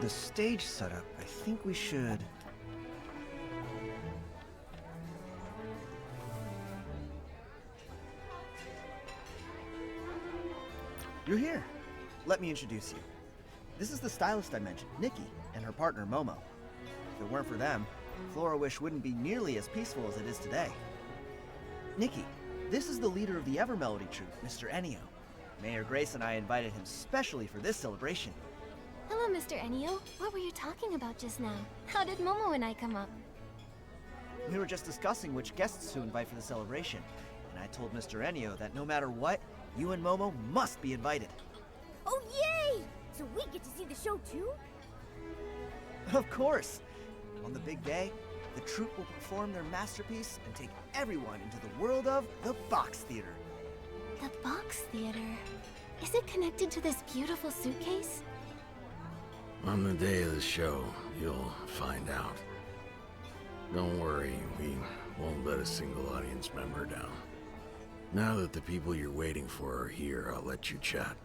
the stage setup, I think we should... You're here. Let me introduce you. This is the stylist I mentioned, Nikki, and her partner, Momo. If it weren't for them, Florawish wouldn't be nearly as peaceful as it is today. Nikki, this is the leader of the Evermelody troupe, Mr. Ennio. Mayor Grace and I invited him specially for this celebration. Hello, Mr. Ennio. What were you talking about just now? How did Momo and I come up? We were just discussing which guests to invite for the celebration, and I told Mr. Ennio that no matter what, you and Momo must be invited. Oh, yay! So we get to see the show too? Of course! On the big day, the troupe will perform their masterpiece and take everyone into the world of the Box Theater. The Box Theater? Is it connected to this beautiful suitcase? On the day of the show, you'll find out. Don't worry, we won't let a single audience member down. Now that the people you're waiting for are here, I'll let you chat.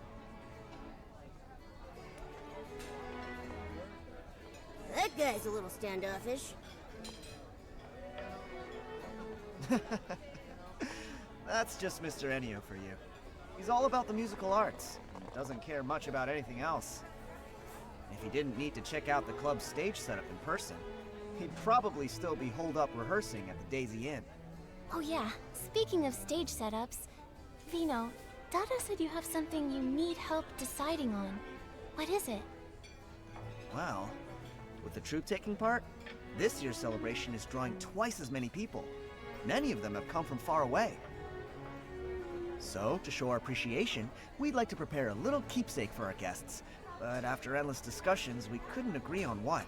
That guy's a little standoffish. That's just Mr. Ennio for you. He's all about the musical arts, and doesn't care much about anything else. If he didn't need to check out the club's stage setup in person, he'd probably still be holed up rehearsing at the Daisy Inn. Oh yeah, speaking of stage setups, Vino, Dada said you have something you need help deciding on. What is it? Well, with the troupe taking part, this year's celebration is drawing twice as many people. Many of them have come from far away. So, to show our appreciation, we'd like to prepare a little keepsake for our guests. But after endless discussions, we couldn't agree on what.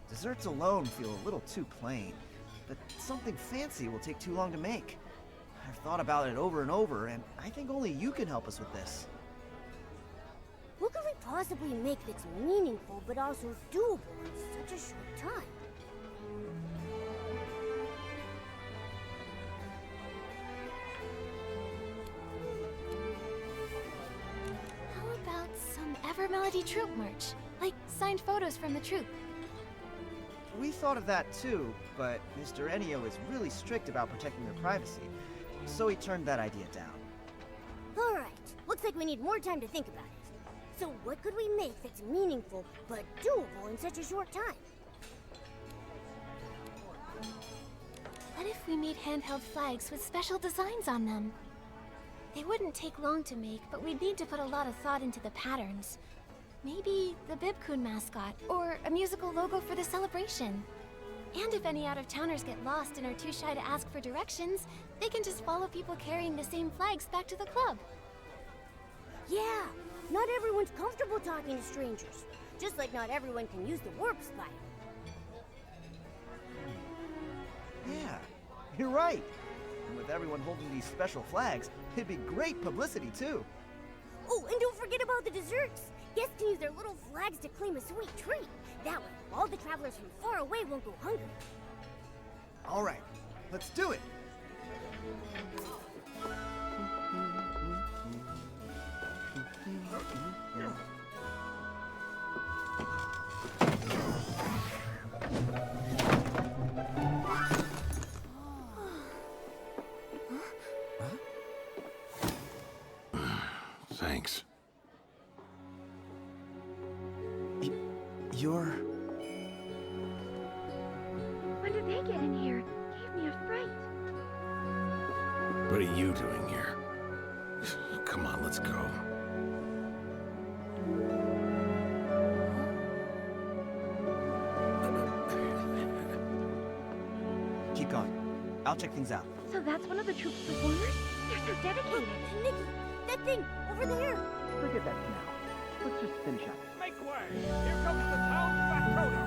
Desserts alone feel a little too plain, but something fancy will take too long to make. I've thought about it over and over, and I think only you can help us with this. What could we possibly make that's meaningful but also doable in such a short time? How about some Evermelody troupe merch? Like signed photos from the troupe. We thought of that too, but Mr. Ennio is really strict about protecting their privacy, so he turned that idea down. Alright, looks like we need more time to think about it. So what could we make that's meaningful but doable in such a short time? What if we made handheld flags with special designs on them? They wouldn't take long to make, but we'd need to put a lot of thought into the patterns. Maybe the Bibcoon mascot, or a musical logo for the celebration. And if any out-of-towners get lost and are too shy to ask for directions, they can just follow people carrying the same flags back to the club. Yeah, not everyone's comfortable talking to strangers. Just like not everyone can use the warp spiral. Yeah, you're right. And with everyone holding these special flags, it'd be great publicity too. Oh, and don't forget about the desserts! Guests can use their little flags to claim a sweet treat. That way, all the travelers from far away won't go hungry. All right, let's do it. Thanks. You're... When did they get in here? Gave me a fright. What are you doing here? Come on, let's go. Keep going. I'll check things out. So that's one of the troupe's performers? They're so dedicated. Nikki, that thing, over there! Forget that for now. Let's just finish up. Make way! Here comes the town's factotum!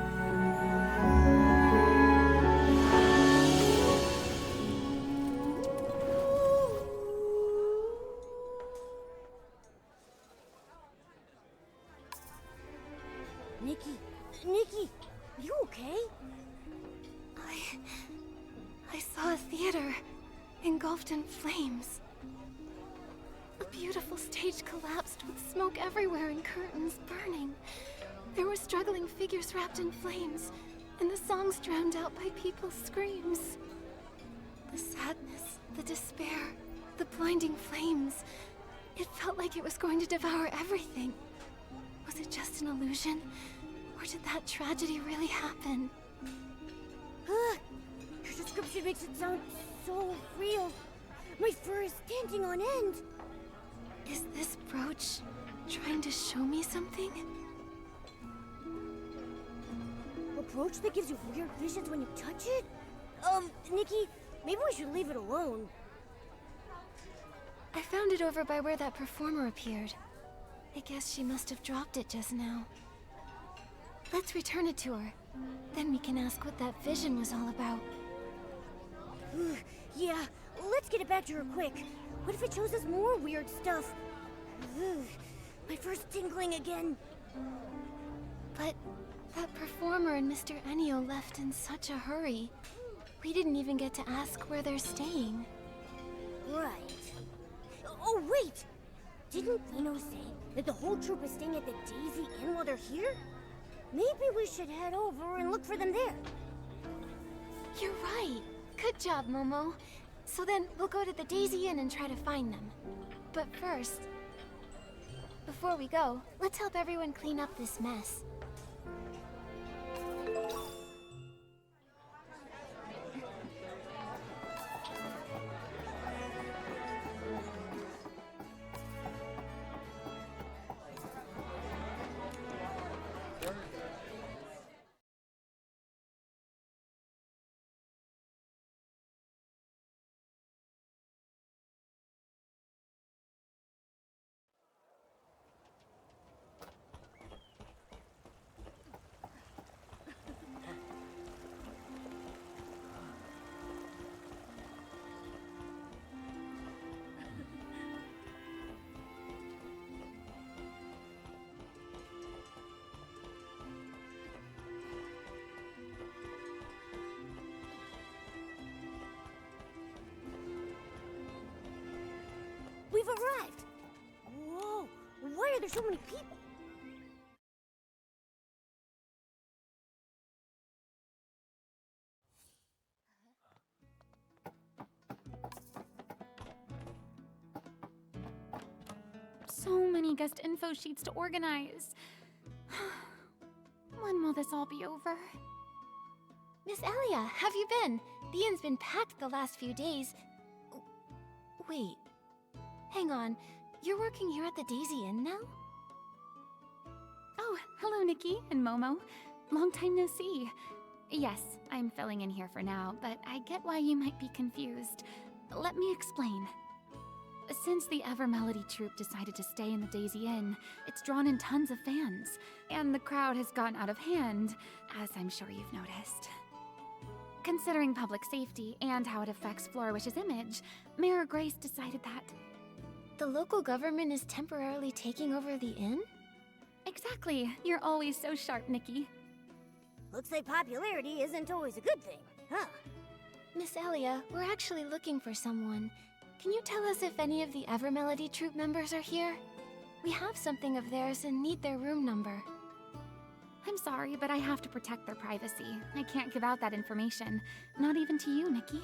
Nikki, you okay? I saw a theater engulfed in flames. A beautiful stage collapsed with smoke everywhere and curtains burning. There were struggling figures wrapped in flames, and the songs drowned out by people's screams. The sadness, the despair, the blinding flames. It felt like it was going to devour everything. Was it just an illusion? Or did that tragedy really happen? Your description makes it sound so real. My fur is standing on end. Is this brooch trying to show me something? A brooch that gives you weird visions when you touch it? Nikki, maybe we should leave it alone. I found it over by where that performer appeared. I guess she must have dropped it just now. Let's return it to her. Then we can ask what that vision was all about. Yeah, let's get it back to her quick. What if it shows us more weird stuff? My fur's tingling again. But that performer and Mr. Enio left in such a hurry. We didn't even get to ask where they're staying. Right. Oh, wait! Didn't Vino say that the whole troop is staying at the Daisy Inn while they're here? Maybe we should head over and look for them there. You're right. Good job, Momo. So then, we'll go to the Daisy Inn and try to find them. But first, before we go, let's help everyone clean up this mess. We've arrived! Whoa! Why are there so many people? So many guest info sheets to organize. When will this all be over? Miss Elia, have you been? The inn's been packed the last few days. Wait. Hang on. You're working here at the Daisy Inn now? Oh, hello Nikki and Momo. Long time no see. Yes, I'm filling in here for now, but I get why you might be confused. Let me explain. Since the Evermelody troupe decided to stay in the Daisy Inn, it's drawn in tons of fans, and the crowd has gotten out of hand, as I'm sure you've noticed. Considering public safety and how it affects Flourish's image, Mayor Grace decided that... The local government is temporarily taking over the inn? Exactly. You're always so sharp, Nikki. Looks like popularity isn't always a good thing, huh? Miss Elia, we're actually looking for someone. Can you tell us if any of the Evermelody troupe members are here? We have something of theirs and need their room number. I'm sorry, but I have to protect their privacy. I can't give out that information. Not even to you, Nikki.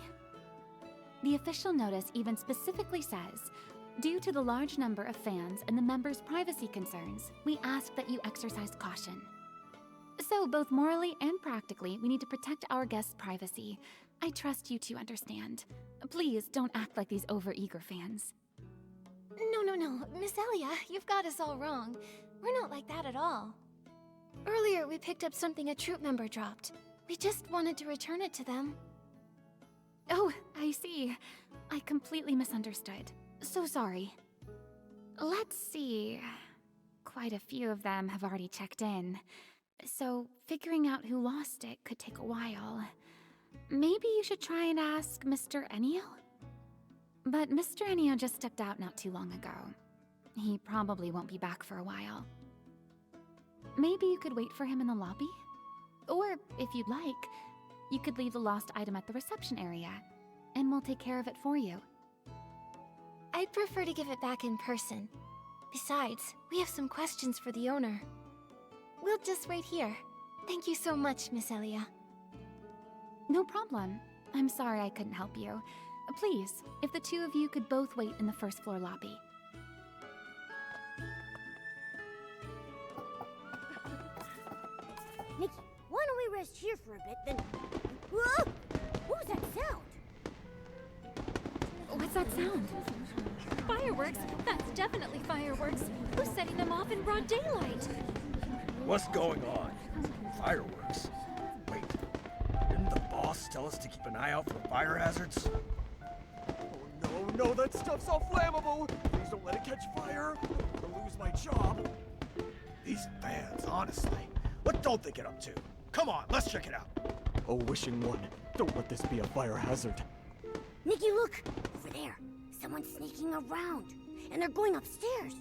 The official notice even specifically says, due to the large number of fans and the members' privacy concerns, we ask that you exercise caution. So, both morally and practically, we need to protect our guests' privacy. I trust you to understand. Please don't act like these overeager fans. No. Miss Elia, you've got us all wrong. We're not like that at all. Earlier, we picked up something a troop member dropped. We just wanted to return it to them. Oh, I see. I completely misunderstood. So sorry. Let's see. Quite a few of them have already checked in. So figuring out who lost it could take a while. Maybe you should try and ask Mr. Enio? But Mr. Enio just stepped out not too long ago. He probably won't be back for a while. Maybe you could wait for him in the lobby? Or, if you'd like, you could leave the lost item at the reception area, and we'll take care of it for you. I'd prefer to give it back in person. Besides, we have some questions for the owner. We'll just wait here. Thank you so much, Miss Elia. No problem. I'm sorry I couldn't help you. Please, if the two of you could both wait in the first floor lobby. Nikki, why don't we rest here for a bit, then... Whoa! What was that sound? What's that sound? Fireworks? That's definitely fireworks. Who's setting them off in broad daylight? What's going on? Fireworks? Wait, didn't the boss tell us to keep an eye out for fire hazards? Oh no, that stuff's all flammable! Please don't let it catch fire! I'm gonna lose my job! These fans, honestly. What don't they get up to? Come on, let's check it out. Oh, wishing one, don't let this be a fire hazard. Nikki, look! Over there. Someone's sneaking around. And they're going upstairs.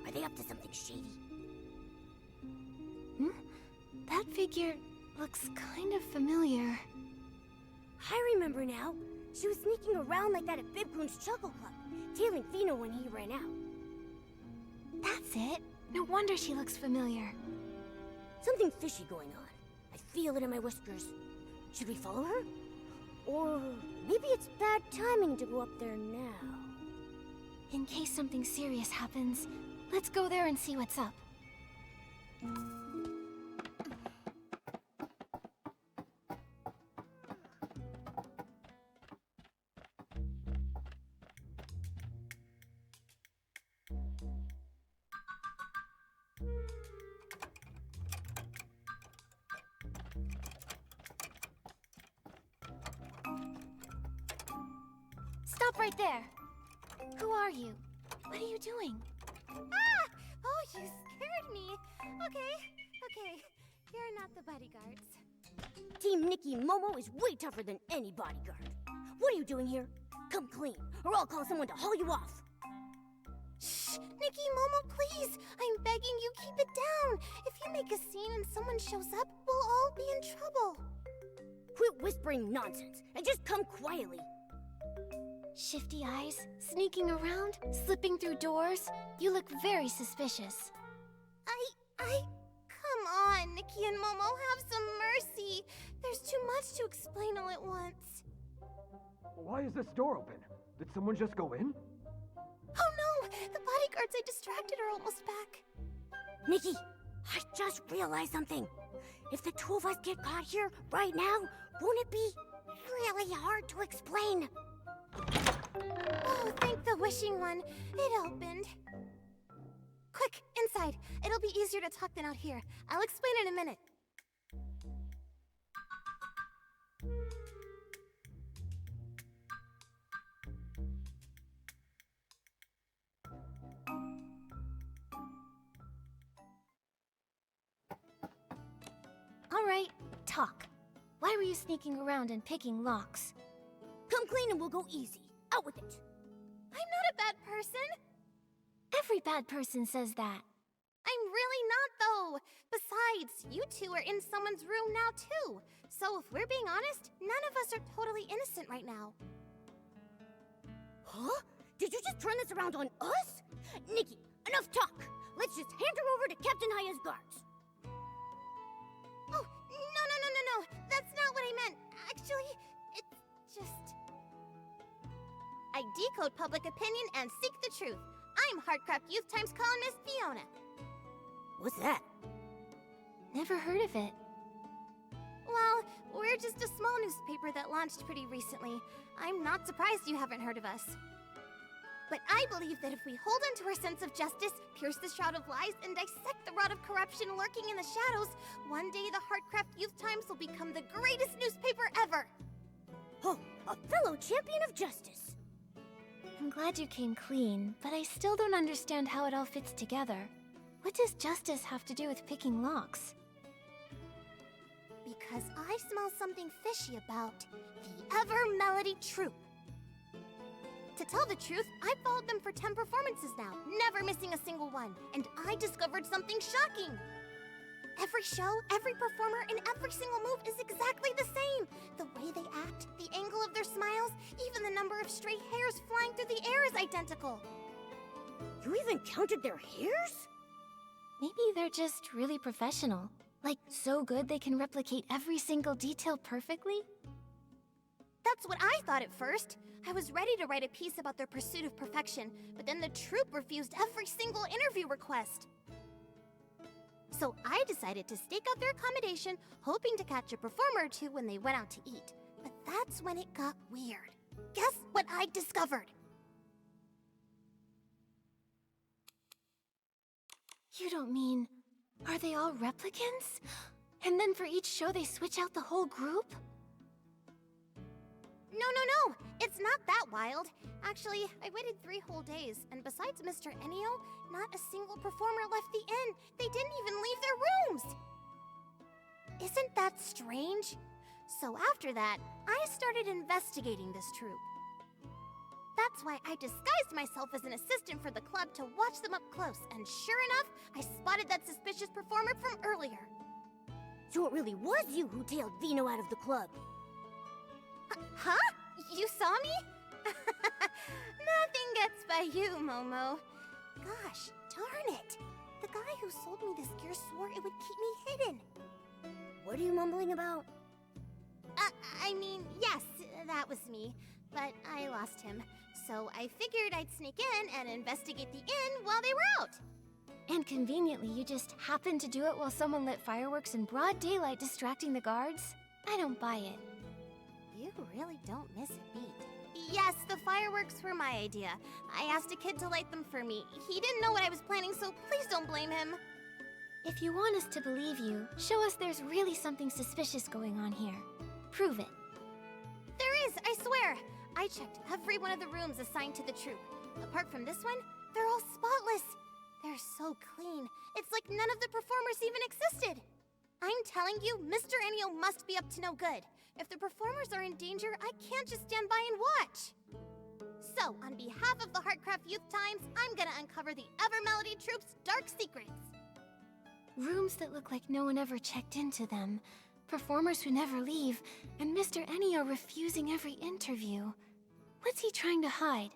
Are they up to something shady? That figure looks kind of familiar. I remember now. She was sneaking around like that at Bibcoon's Chuckle Club, tailing Fino when he ran out. That's it. No wonder she looks familiar. Something fishy going on. I feel it in my whiskers. Should we follow her? Or maybe it's bad timing to go up there now. In case something serious happens, let's go there and see what's up. Stop right there! Who are you? What are you doing? Ah! Oh, you scared me. Okay. You're not the bodyguards. Team Nikki Momo is way tougher than any bodyguard. What are you doing here? Come clean, or I'll call someone to haul you off. Shh! Nikki, Momo, please! I'm begging you, keep it down! If you make a scene and someone shows up, we'll all be in trouble. Quit whispering nonsense, and just come quietly. Shifty eyes, sneaking around, slipping through doors. You look very suspicious. Come on, Nikki and Momo, have some mercy. There's too much to explain all at once. Why is this door open? Did someone just go in? Oh no! The bodyguards I distracted are almost back. Nikki, I just realized something. If the two of us get caught here right now, won't it be really hard to explain? Oh, thank the wishing one. It opened. Quick, inside. It'll be easier to talk than out here. I'll explain in a minute. All right, talk. Why were you sneaking around and picking locks? Come clean and we'll go easy. Out with it. I'm not a bad person. Every bad person says that. I'm really not, though. Besides, you two are in someone's room now, too. So if we're being honest, none of us are totally innocent right now. Huh? Did you just turn this around on us? Nikki, enough talk. Let's just hand her over to Captain Haya's guards. Oh, no. That's not what I meant. Actually, it's just... I decode public opinion and seek the truth. I'm Heartcraft Youth Times columnist Fiona. What's that? Never heard of it. Well, we're just a small newspaper that launched pretty recently. I'm not surprised you haven't heard of us. But I believe that if we hold on to our sense of justice, pierce the shroud of lies, and dissect the rot of corruption lurking in the shadows, one day the Heartcraft Youth Times will become the greatest newspaper ever! Oh, a fellow champion of justice. I'm glad you came clean, but I still don't understand how it all fits together. What does justice have to do with picking locks? Because I smell something fishy about the Ever Melody Troupe. To tell the truth, I've followed them for 10 performances now, never missing a single one, and I discovered something shocking. Every show, every performer, and every single move is exactly the same. The way they act, the angle of their smiles, even the number of stray hairs flying through the air is identical. You even counted their hairs? Maybe they're just really professional. Like, so good they can replicate every single detail perfectly? That's what I thought at first. I was ready to write a piece about their pursuit of perfection, but then the troupe refused every single interview request. So I decided to stake out their accommodation, hoping to catch a performer or two when they went out to eat. But that's when it got weird. Guess what I discovered? You don't mean... Are they all replicants? And then for each show they switch out the whole group? No. It's not that wild. Actually, I waited 3 whole days, and besides Mr. Enio, not a single performer left the inn. They didn't even leave their rooms. Isn't that strange? So after that, I started investigating this troupe. That's why I disguised myself as an assistant for the club to watch them up close, and sure enough, I spotted that suspicious performer from earlier. So it really was you who tailed Vino out of the club. Huh? You saw me? Nothing gets by you, Momo. Gosh, darn it. The guy who sold me this gear swore it would keep me hidden. What are you mumbling about? I mean, yes, that was me. But I lost him. So I figured I'd sneak in and investigate the inn while they were out. And conveniently, you just happened to do it while someone lit fireworks in broad daylight distracting the guards? I don't buy it. You really don't miss a beat. Yes, the fireworks were my idea. I asked a kid to light them for me. He didn't know what I was planning, so please don't blame him. If you want us to believe you, show us there's really something suspicious going on here. Prove it. There is, I swear. I checked every one of the rooms assigned to the troupe. Apart from this one, they're all spotless. They're so clean. It's like none of the performers even existed. I'm telling you, Mr. Enio must be up to no good. If the performers are in danger, I can't just stand by and watch. So, on behalf of the Heartcraft Youth Times, I'm gonna uncover the Evermelody Troupe's dark secrets. Rooms that look like no one ever checked into them. Performers who never leave, and Mr. Enio refusing every interview. What's he trying to hide?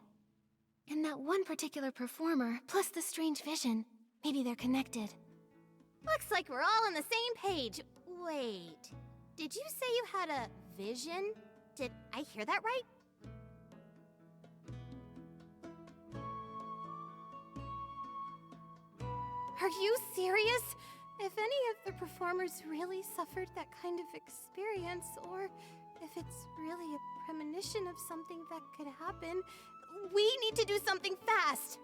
And that one particular performer, plus the strange vision. Maybe they're connected. Looks like we're all on the same page. Wait, did you say you had a vision? Did I hear that right? Are you serious? If any of the performers really suffered that kind of experience, or if it's really a premonition of something that could happen, we need to do something fast!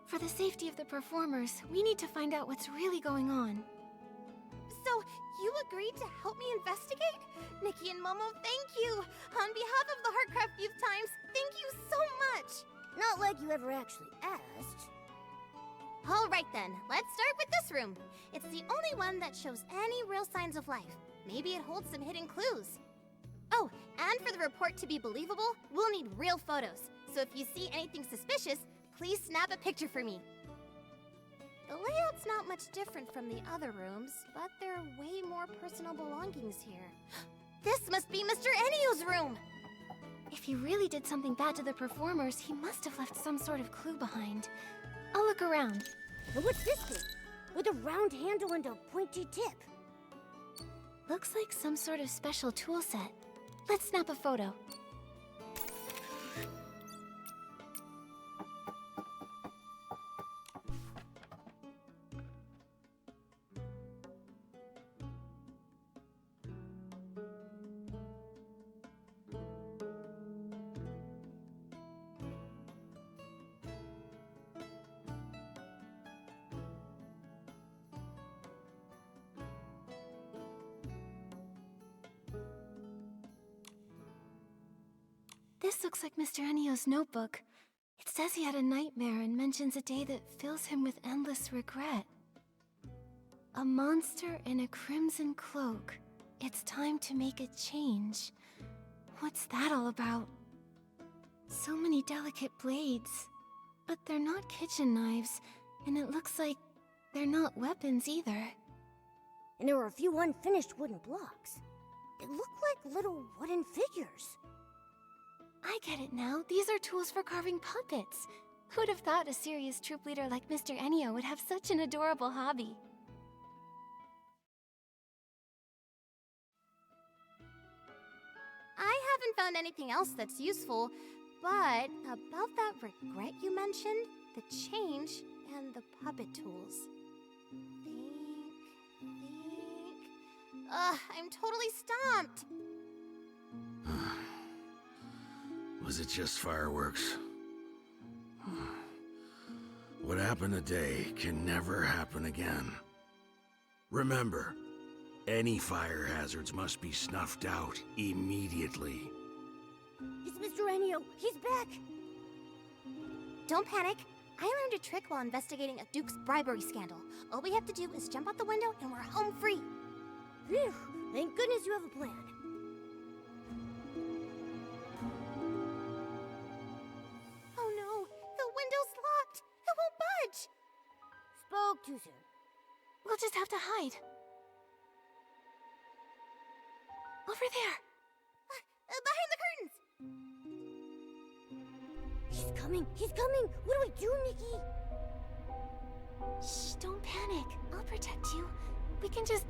For the safety of the performers, we need to find out what's really going on. So, you agreed to help me investigate? Nikki and Momo, thank you! On behalf of the Heartcraft Youth Times, thank you so much! Not like you ever actually asked. Alright then, let's start with this room. It's the only one that shows any real signs of life. Maybe it holds some hidden clues. Oh, and for the report to be believable, we'll need real photos. So if you see anything suspicious, please snap a picture for me. The layout's not much different from the other rooms, but there are way more personal belongings here. This must be Mr. Enio's room! If he really did something bad to the performers, he must have left some sort of clue behind. I'll look around. And what's this thing? With a round handle and a pointy tip. Looks like some sort of special tool set. Let's snap a photo. This looks like Mr. Enio's notebook. It says he had a nightmare and mentions a day that fills him with endless regret. A monster in a crimson cloak. It's time to make a change. What's that all about? So many delicate blades. But they're not kitchen knives, and it looks like they're not weapons either. And there were a few unfinished wooden blocks. They look like little wooden figures. I get it now. These are tools for carving puppets. Who'd have thought a serious troop leader like Mr. Ennio would have such an adorable hobby? I haven't found anything else that's useful, but about that regret you mentioned, the change, and the puppet tools. I'm totally stumped. Was it just fireworks? What happened today can never happen again. Remember, any fire hazards must be snuffed out immediately. It's Mr. Ennio. He's back. Don't panic. I learned a trick while investigating a Duke's bribery scandal. All we have to do is jump out the window and we're home free. Phew. Thank goodness you have a plan. Oh no, the window's locked. It won't budge. Spoke too soon. We'll just have to hide. Over there. Behind the curtains. He's coming. He's coming. What do we do, Nikki? Shh, don't panic. I'll protect you. We can just...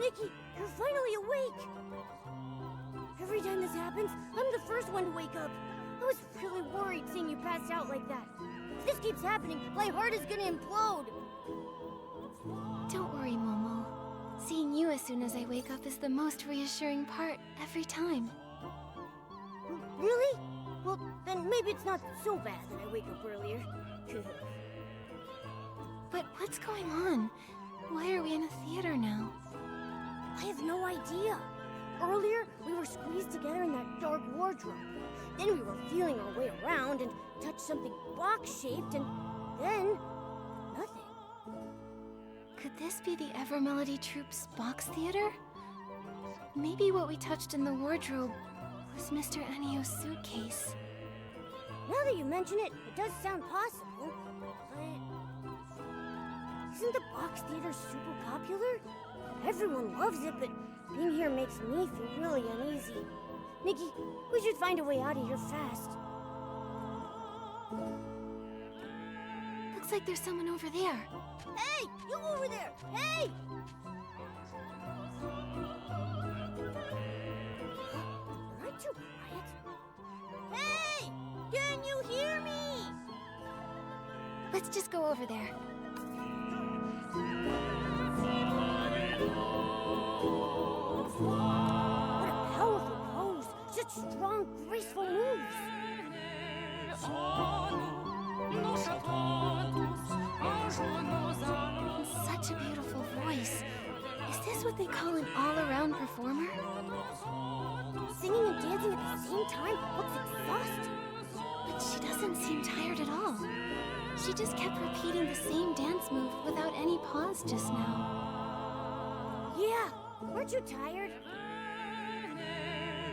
Nikki, you're finally awake! Every time this happens, I'm the first one to wake up. I was really worried seeing you pass out like that. If this keeps happening, my heart is gonna implode. Don't worry, Momo. Seeing you as soon as I wake up is the most reassuring part every time. Really? Well, then maybe it's not so bad that I wake up earlier. But what's going on? Why are we in a theater now? I have no idea. Earlier, we were squeezed together in that dark wardrobe. Then we were feeling our way around and touched something box-shaped, and then... nothing. Could this be the Evermelody Troupe's box theater? Maybe what we touched in the wardrobe was Mr. Ennio's suitcase. Now that you mention it, it does sound possible. But... isn't the box theater super popular? Everyone loves it, but being here makes me feel really uneasy. Nikki, we should find a way out of here fast. Looks like there's someone over there. Hey! You over there! Hey! Am I too quiet? Hey! Can you hear me? Let's just go over there. What a powerful pose! Such strong, graceful moves! And such a beautiful voice. Is this what they call an all-around performer? Singing and dancing at the same time looks exhausting. But she doesn't seem tired at all. She just kept repeating the same dance move without any pause just now. Yeah, weren't you tired?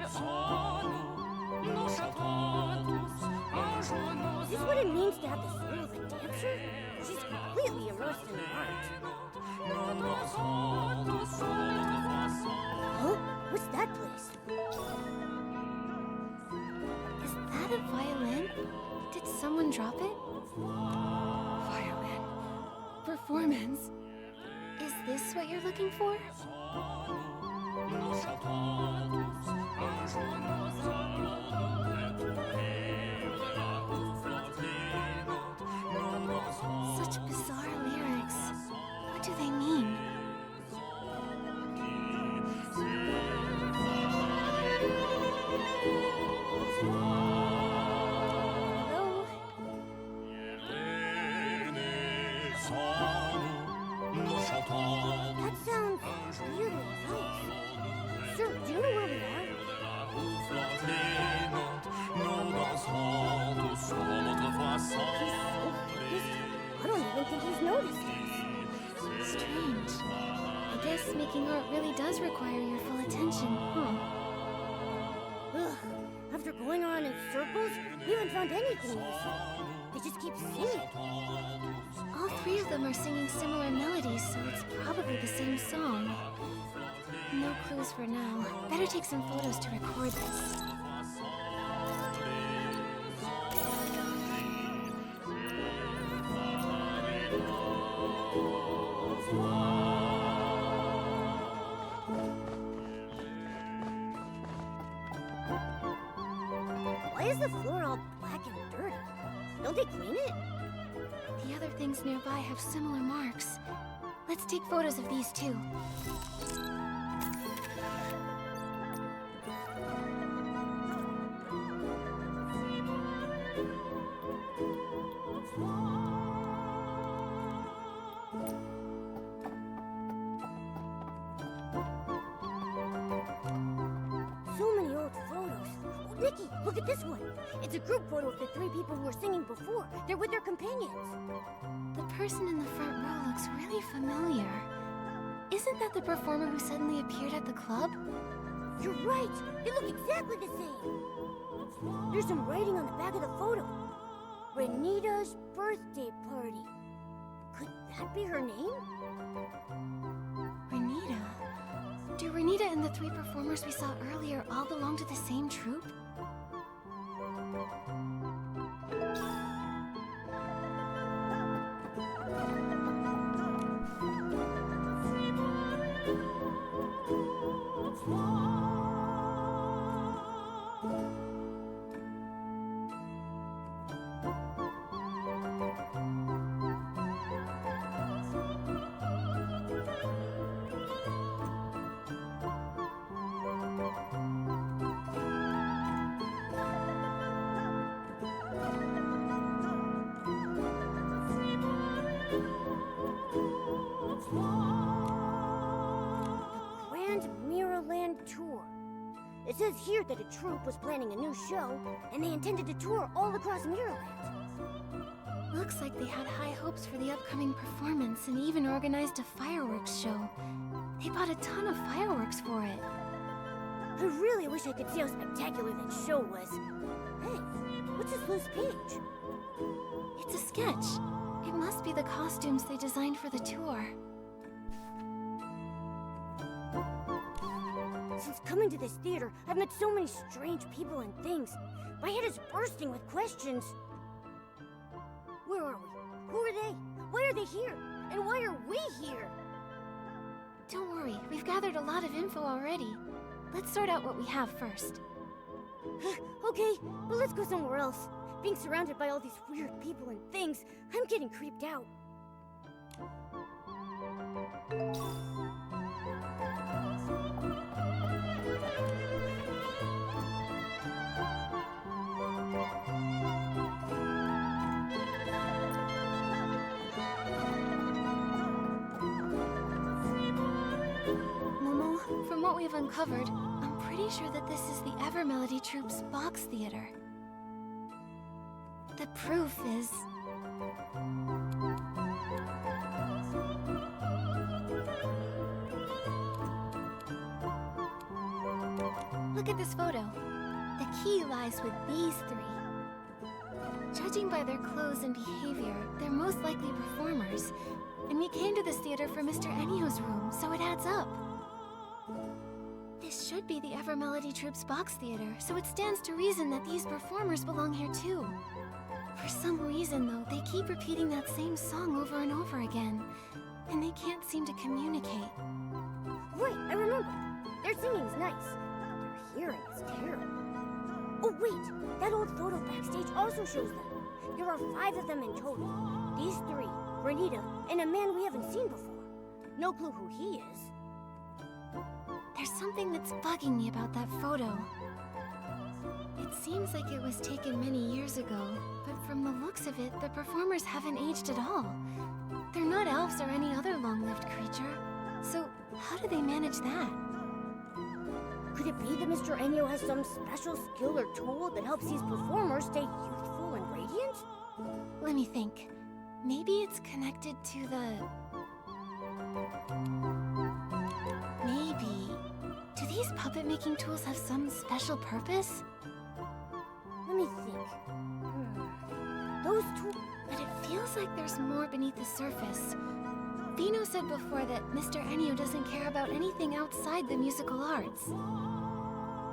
Is this what it means to have the soul of a dancer? She's completely immersed in her art. Huh? What's that place? Is that a violin? Did someone drop it? Violin. Performance. Is this what you're looking for? Such bizarre lyrics. What do they mean? Hello? That sounds really nice. Sir, do you know where we are? He's so focused. I don't even think he's noticed guess making art really does require your full attention, huh? Ugh, after going around in circles, we haven't found anything useful. They just keep singing. All three of them are singing similar melodies, so it's probably the same song. No clues for now. Better take some photos to record this. Why is the floor all black and dirty? Don't they clean it? The other things nearby have similar marks. Let's take photos of these too. So many old photos. Oh, Nikki, look at this one. It's a group photo of the three people who were singing before. They're with their companions. The person in the front row looks really familiar. Isn't that the performer who suddenly appeared at the club? You're right. They look exactly the same. There's some writing on the back of the photo. Renita's birthday party. Could that be her name? Renita? Do Renita and the three performers we saw earlier all belong to the same troupe? Tour. It says here that a troupe was planning a new show, and they intended to tour all across Mirrorland. Looks like they had high hopes for the upcoming performance and even organized a fireworks show. They bought a ton of fireworks for it. I really wish I could see how spectacular that show was. Hey, what's this loose page? It's a sketch. It must be the costumes they designed for the tour. Since coming to this theater, I've met so many strange people and things. My head is bursting with questions. Where are we? Who are they? Why are they here? And why are we here? Don't worry, we've gathered a lot of info already. Let's sort out what we have first. Okay, but let's go somewhere else. Being surrounded by all these weird people and things, I'm getting creeped out. From what we've uncovered, I'm pretty sure that this is the Evermelody Troupe's box theater. The proof is... Look at this photo. The key lies with these three. Judging by their clothes and behavior, they're most likely performers. And we came to this theater for Mr. Ennio's room, so it adds up. This should be the Evermelody Troupe's box theater, so it stands to reason that these performers belong here too. For some reason, though, they keep repeating that same song over and over again, and they can't seem to communicate. Right, I remember. Their singing's nice, but their hearing is terrible. Oh wait, that old photo backstage also shows them. There are 5 of them in total. These 3, Renita, and a man we haven't seen before. No clue who he is. There's something that's bugging me about that photo. It seems like it was taken many years ago, but from the looks of it, the performers haven't aged at all. They're not elves or any other long-lived creature. So, how do they manage that? Could it be that Mr. Ennio has some special skill or tool that helps these performers stay youthful and radiant? Let me think. Maybe it's connected to the... puppet-making tools have some special purpose? Let me think. Those tools... But it feels like there's more beneath the surface. Vino said before that Mr. Ennio doesn't care about anything outside the musical arts.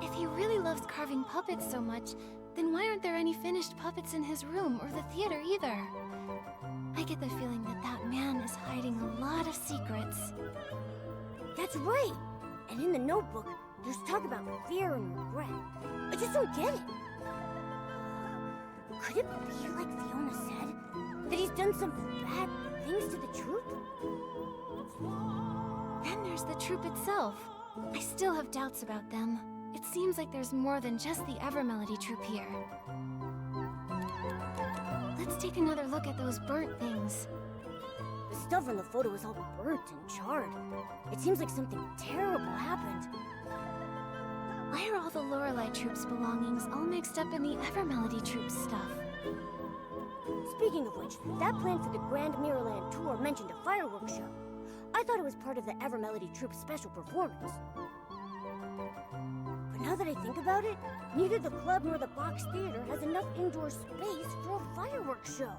If he really loves carving puppets so much, then why aren't there any finished puppets in his room or the theater either? I get the feeling that that man is hiding a lot of secrets. That's right! And in the notebook, there's talk about fear and regret. I just don't get it. Could it be like Fiona said? That he's done some bad things to the troupe? Then there's the troupe itself. I still have doubts about them. It seems like there's more than just the Evermelody troupe here. Let's take another look at those burnt things. The stuff in the photo is all burnt and charred. It seems like something terrible happened. Why are all the Lorelei troupe's belongings all mixed up in the Evermelody troupe's stuff? Speaking of which, that plan for the Grand Mirrorland tour mentioned a fireworks show. I thought it was part of the Evermelody troupe's special performance. But now that I think about it, neither the club nor the box theater has enough indoor space for a fireworks show.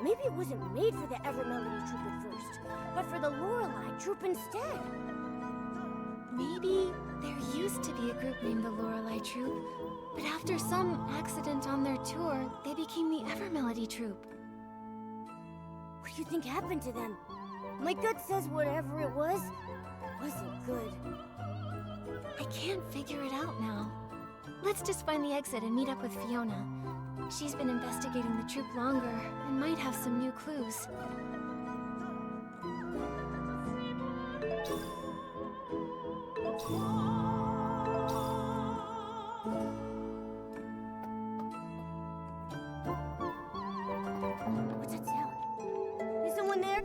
Maybe it wasn't made for the Evermelody troupe at first, but for the Lorelei troupe instead. Maybe there used to be a group named the Lorelei troupe, but after some accident on their tour, they became the Evermelody troupe. What do you think happened to them? My gut says whatever it was wasn't good. I can't figure it out now. Let's just find the exit and meet up with Fiona. She's been investigating the troupe longer and might have some new clues. What's that sound? Is someone there?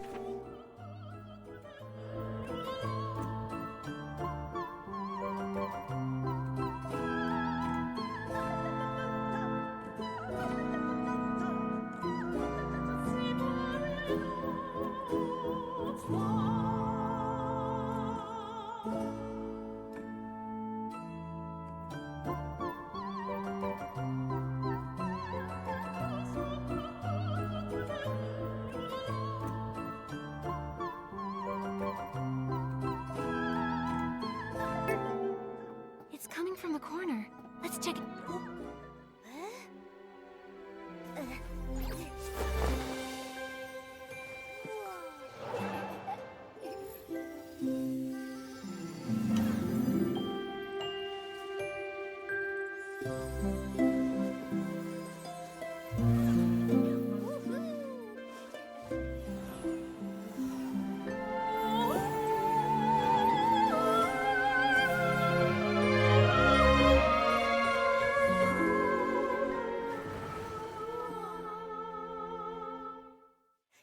It's coming from the corner. Let's check it. Oh.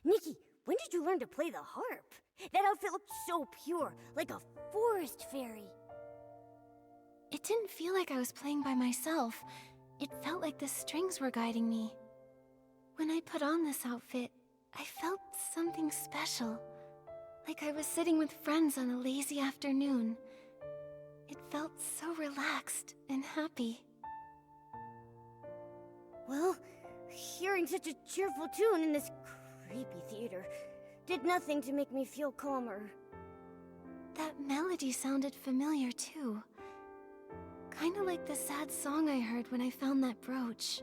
Nikki, when did you learn to play the harp? That outfit looked so pure, like a forest fairy. It didn't feel like I was playing by myself. It felt like the strings were guiding me. When I put on this outfit, I felt something special. Like I was sitting with friends on a lazy afternoon. It felt so relaxed and happy. Well, hearing such a cheerful tune in this creepy theater did nothing to make me feel calmer. That melody sounded familiar too. Kinda like the sad song I heard when I found that brooch.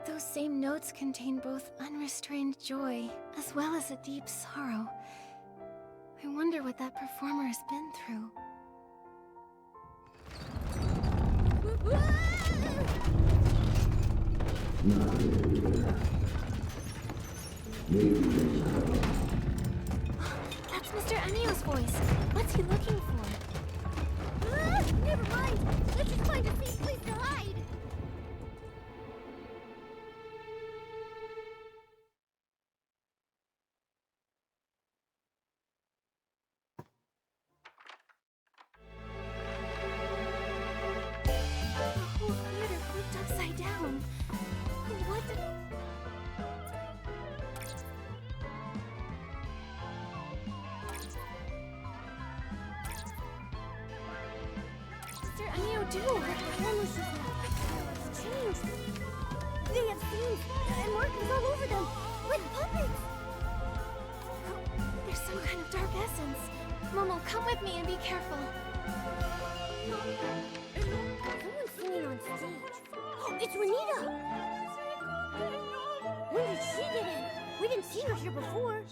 Those same notes contain both unrestrained joy as well as a deep sorrow. I wonder what that performer has been through. That's Mr. Ennio's voice. What's he looking for? Never mind. Let's just find a safe place to hide. The whole theater flipped upside down. What the... do? The performers just it's changed. They have scenes and markings all over them, like puppets. There's some kind of dark essence. Momo, come with me and be careful. Someone's singing on stage. Oh, it's Renita! When did she get in? We didn't see her here before.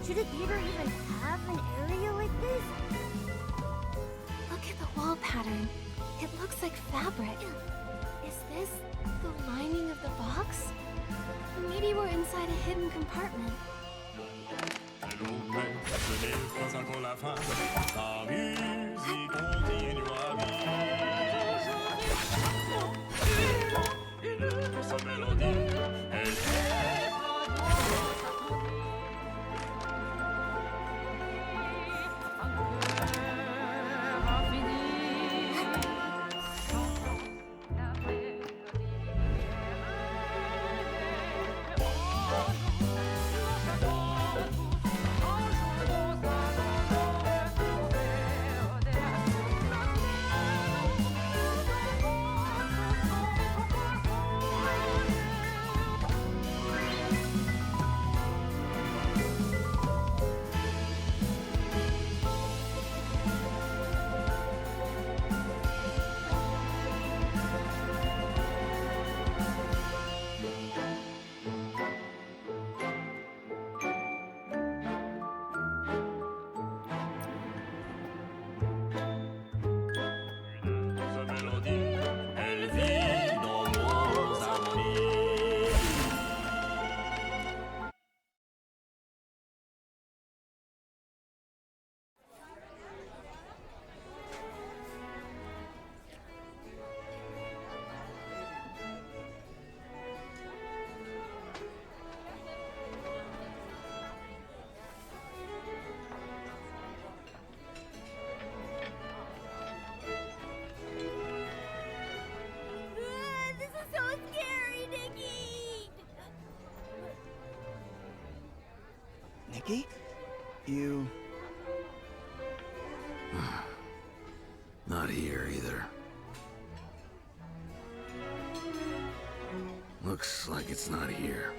Should a theater even have an area like this? Look at the wall pattern. It looks like fabric. Is this the lining of the box? Maybe we're inside a hidden compartment. This is so scary, Nikki! Nikki? You... Not here either. Looks like it's not here.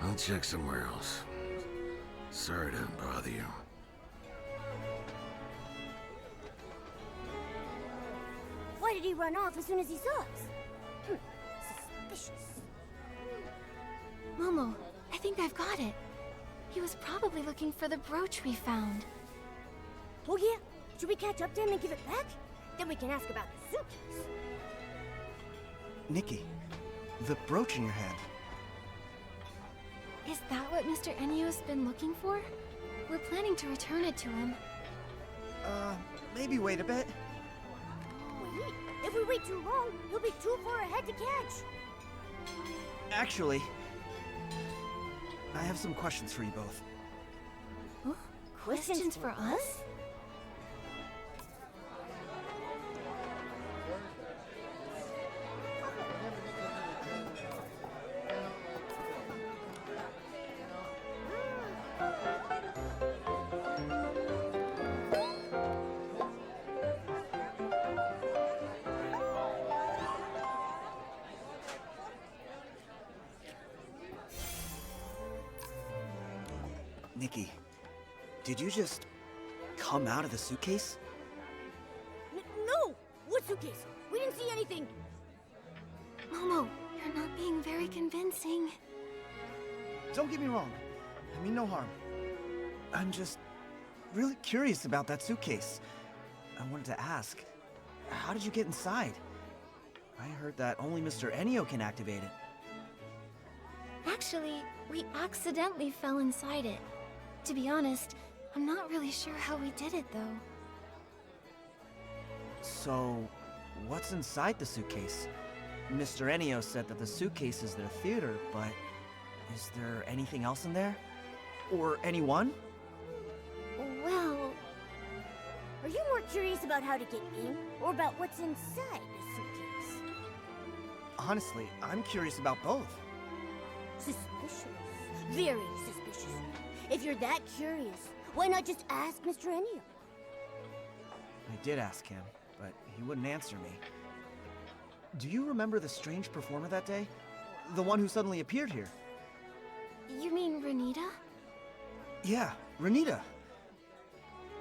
I'll check somewhere else. Sorry to bother you. Why did he run off as soon as he saw us? Suspicious. Momo, I think I've got it. He was probably looking for the brooch we found. Oh yeah? Should we catch up to him and give it back? Then we can ask about the suitcase. Nikki, the brooch in your hand. Is that what Mr. Enio's been looking for? We're planning to return it to him. Maybe wait a bit. Wait, if we wait too long, he'll be too far ahead to catch. Actually, I have some questions for you both. Huh? Questions for us? Nikki, did you just come out of the suitcase? No! What suitcase? We didn't see anything. Momo, you're not being very convincing. Don't get me wrong. I mean no harm. I'm just really curious about that suitcase. I wanted to ask, how did you get inside? I heard that only Mr. Enio can activate it. Actually, we accidentally fell inside it. To be honest, I'm not really sure how we did it, though. So, what's inside the suitcase? Mr. Ennio said that the suitcase is their theater, but is there anything else in there? Or anyone? Well, are you more curious about how to get in, or about what's inside the suitcase? Honestly, I'm curious about both. Suspicious. Very suspicious. If you're that curious, why not just ask Mr. Ennio? I did ask him, but he wouldn't answer me. Do you remember the strange performer that day? The one who suddenly appeared here? You mean Renita? Yeah, Renita.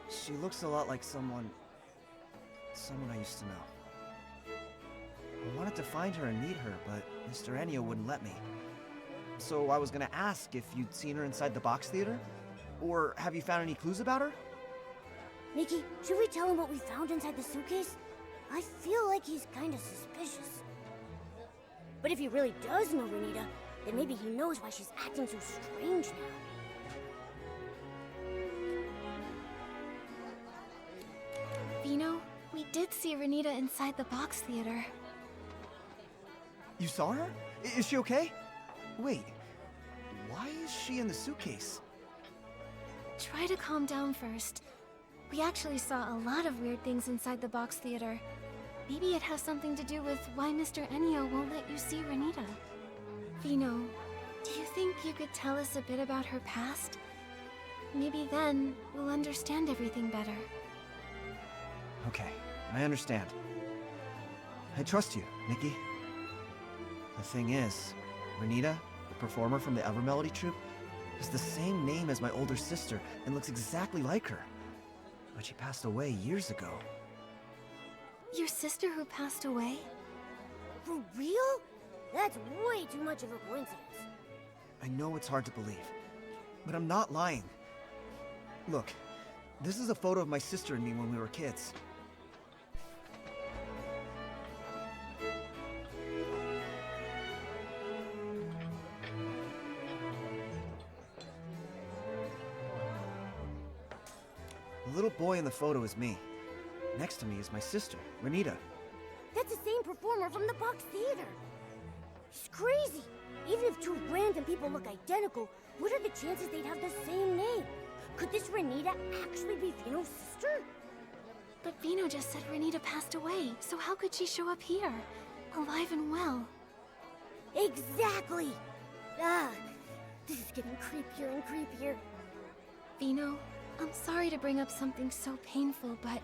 She looks a lot like someone I used to know. I wanted to find her and meet her, but Mr. Ennio wouldn't let me. So I was gonna ask if you'd seen her inside the box theater? Or have you found any clues about her? Nikki, should we tell him what we found inside the suitcase? I feel like he's kinda suspicious. But if he really does know Renita, then maybe he knows why she's acting so strange now. Vino, we did see Renita inside the box theater. You saw her? Is she okay? Wait, why is she in the suitcase? Try to calm down first. We actually saw a lot of weird things inside the box theater. Maybe it has something to do with why Mr. Ennio won't let you see Renita. Vino, do you think you could tell us a bit about her past? Maybe then we'll understand everything better. Okay, I understand. I trust you, Nikki. The thing is, Renita, the performer from the Evermelody troupe, is the same name as my older sister and looks exactly like her. But she passed away years ago. Your sister who passed away? For real? That's way too much of a coincidence. I know it's hard to believe, but I'm not lying. Look, this is a photo of my sister and me when we were kids. The little boy in the photo is me. Next to me is my sister, Renita. That's the same performer from the box theater. It's crazy. Even if two random people look identical, what are the chances they'd have the same name? Could this Renita actually be Vino's sister? But Vino just said Renita passed away, so how could she show up here? Alive and well. Exactly! Ah, this is getting creepier and creepier. Vino, I'm sorry to bring up something so painful, but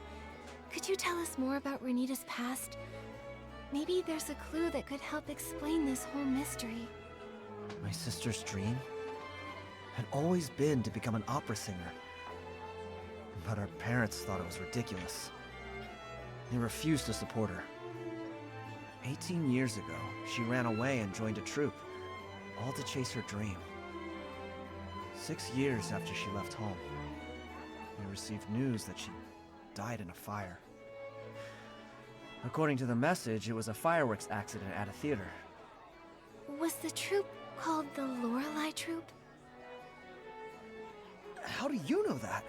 could you tell us more about Renita's past? Maybe there's a clue that could help explain this whole mystery. My sister's dream had always been to become an opera singer. But our parents thought it was ridiculous. They refused to support her. 18 years ago, she ran away and joined a troupe, all to chase her dream. 6 years after she left home, we received news that she died in a fire. According to the message, it was a fireworks accident at a theater. Was the troupe called the Lorelei Troupe? How do you know that?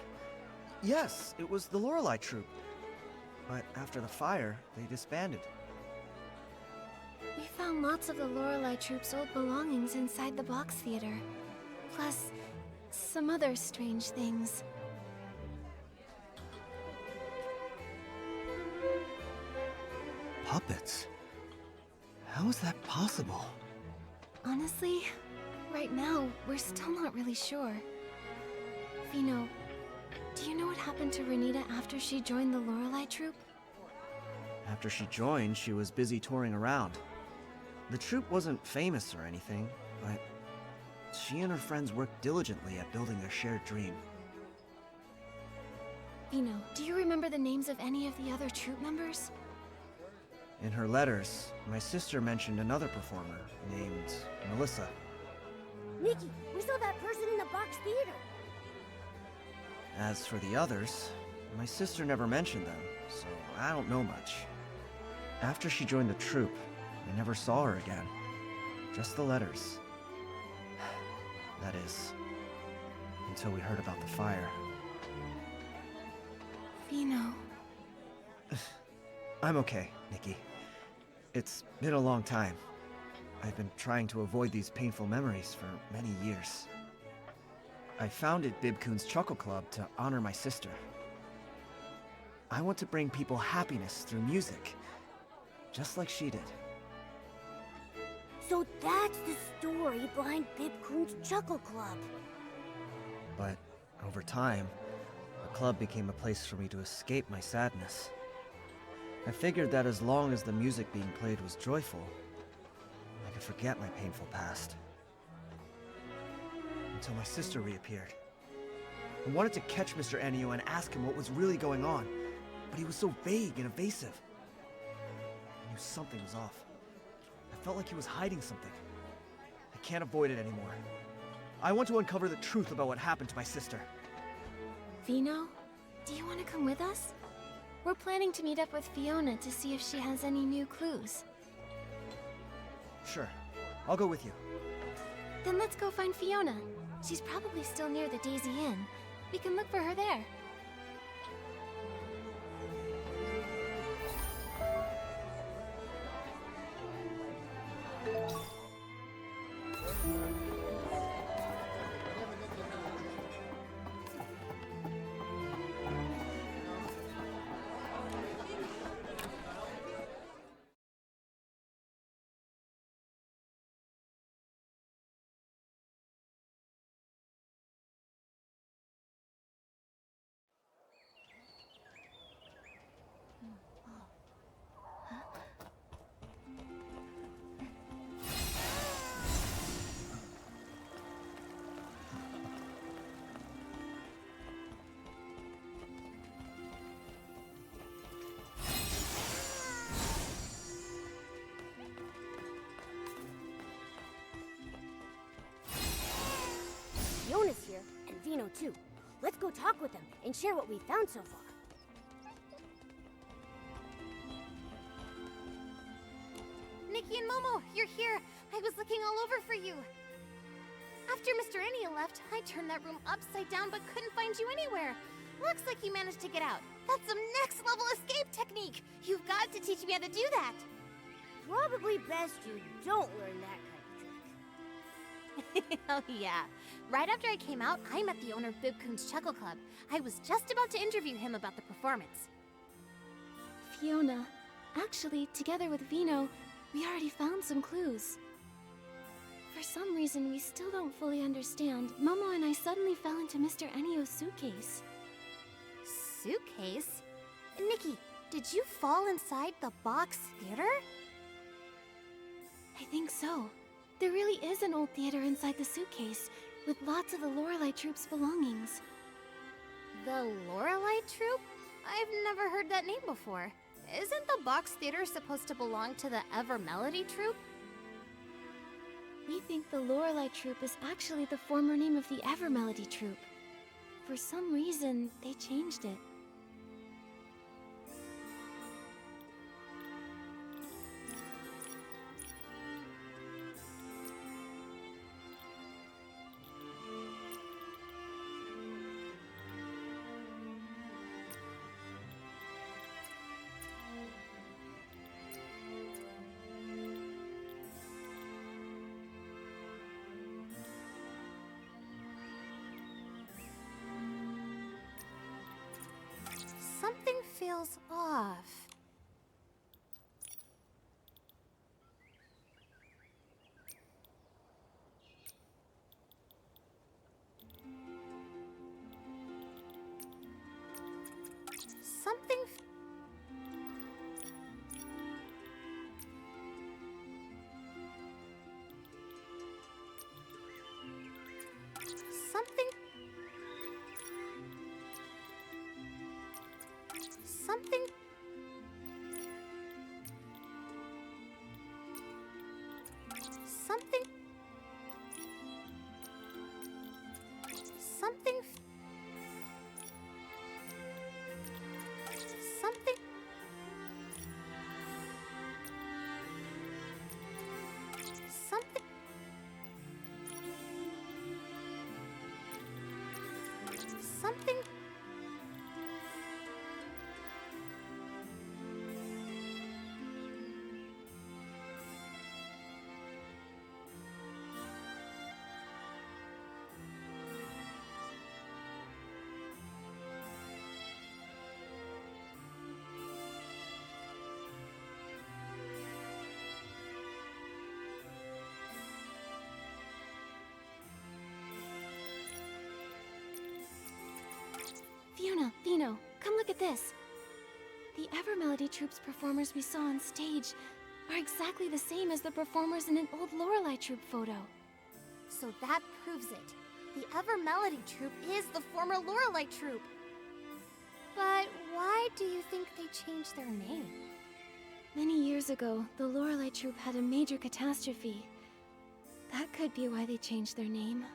Yes, it was the Lorelei troupe. But after the fire, they disbanded. We found lots of the Lorelei Troupe's old belongings inside the box theater. Plus, some other strange things. Puppets? How is that possible? Honestly, right now, we're still not really sure. Vino, do you know what happened to Renita after she joined the Lorelei troupe? After she joined, she was busy touring around. The troupe wasn't famous or anything, but she and her friends worked diligently at building their shared dream. Vino, do you remember the names of any of the other troupe members? In her letters, my sister mentioned another performer named Melissa. Nikki, we saw that person in the box theater. As for the others, my sister never mentioned them, so I don't know much. After she joined the troupe, I never saw her again. Just the letters. That is, until we heard about the fire. Vino. I'm okay, Nikki. It's been a long time. I've been trying to avoid these painful memories for many years. I founded Bibcoon's Chuckle Club to honor my sister. I want to bring people happiness through music, just like she did. So that's the story behind Bibcoon's Chuckle Club. But over time, the club became a place for me to escape my sadness. I figured that as long as the music being played was joyful, I could forget my painful past. Until my sister reappeared. I wanted to catch Mr. Ennio and ask him what was really going on, but he was so vague and evasive. I knew something was off. I felt like he was hiding something. I can't avoid it anymore. I want to uncover the truth about what happened to my sister. Vino, do you want to come with us? We're planning to meet up with Fiona to see if she has any new clues. Sure, I'll go with you. Then let's go find Fiona. She's probably still near the Daisy Inn. We can look for her there. Fiona's here, and Vino too. Let's go talk with them and share what we found so far. Nikki and Momo, you're here. I was looking all over for you. After Mr. Ennio left, I turned that room upside down but couldn't find you anywhere. Looks like you managed to get out. That's some next level escape technique. You've got to teach me how to do that. Probably best you don't learn that kind of trick. Oh yeah. Right after I came out, I met the owner of Bibcoon's Chuckle Club. I was just about to interview him about the performance. Fiona, actually, together with Vino, we already found some clues. For some reason we still don't fully understand, Momo and I suddenly fell into Mr. Ennio's suitcase. Suitcase? Nikki, did you fall inside the box theater? I think so. There really is an old theater inside the suitcase, with lots of the Lorelei Troupe's belongings. The Lorelei Troupe? I've never heard that name before. Isn't the box theater supposed to belong to the Ever Melody Troupe? We think the Lorelei Troupe is actually the former name of the Ever Melody Troupe. For some reason, they changed it. Something feels off. Something... Something... Something... Something... Something... Something... Something... Something... Fiona, Vino, come look at this. The Evermelody Troupe's performers we saw on stage are exactly the same as the performers in an old Lorelei Troupe photo. So that proves it. The Evermelody Troupe is the former Lorelei Troupe. But why do you think they changed their name? Many years ago, the Lorelei Troupe had a major catastrophe. That could be why they changed their name.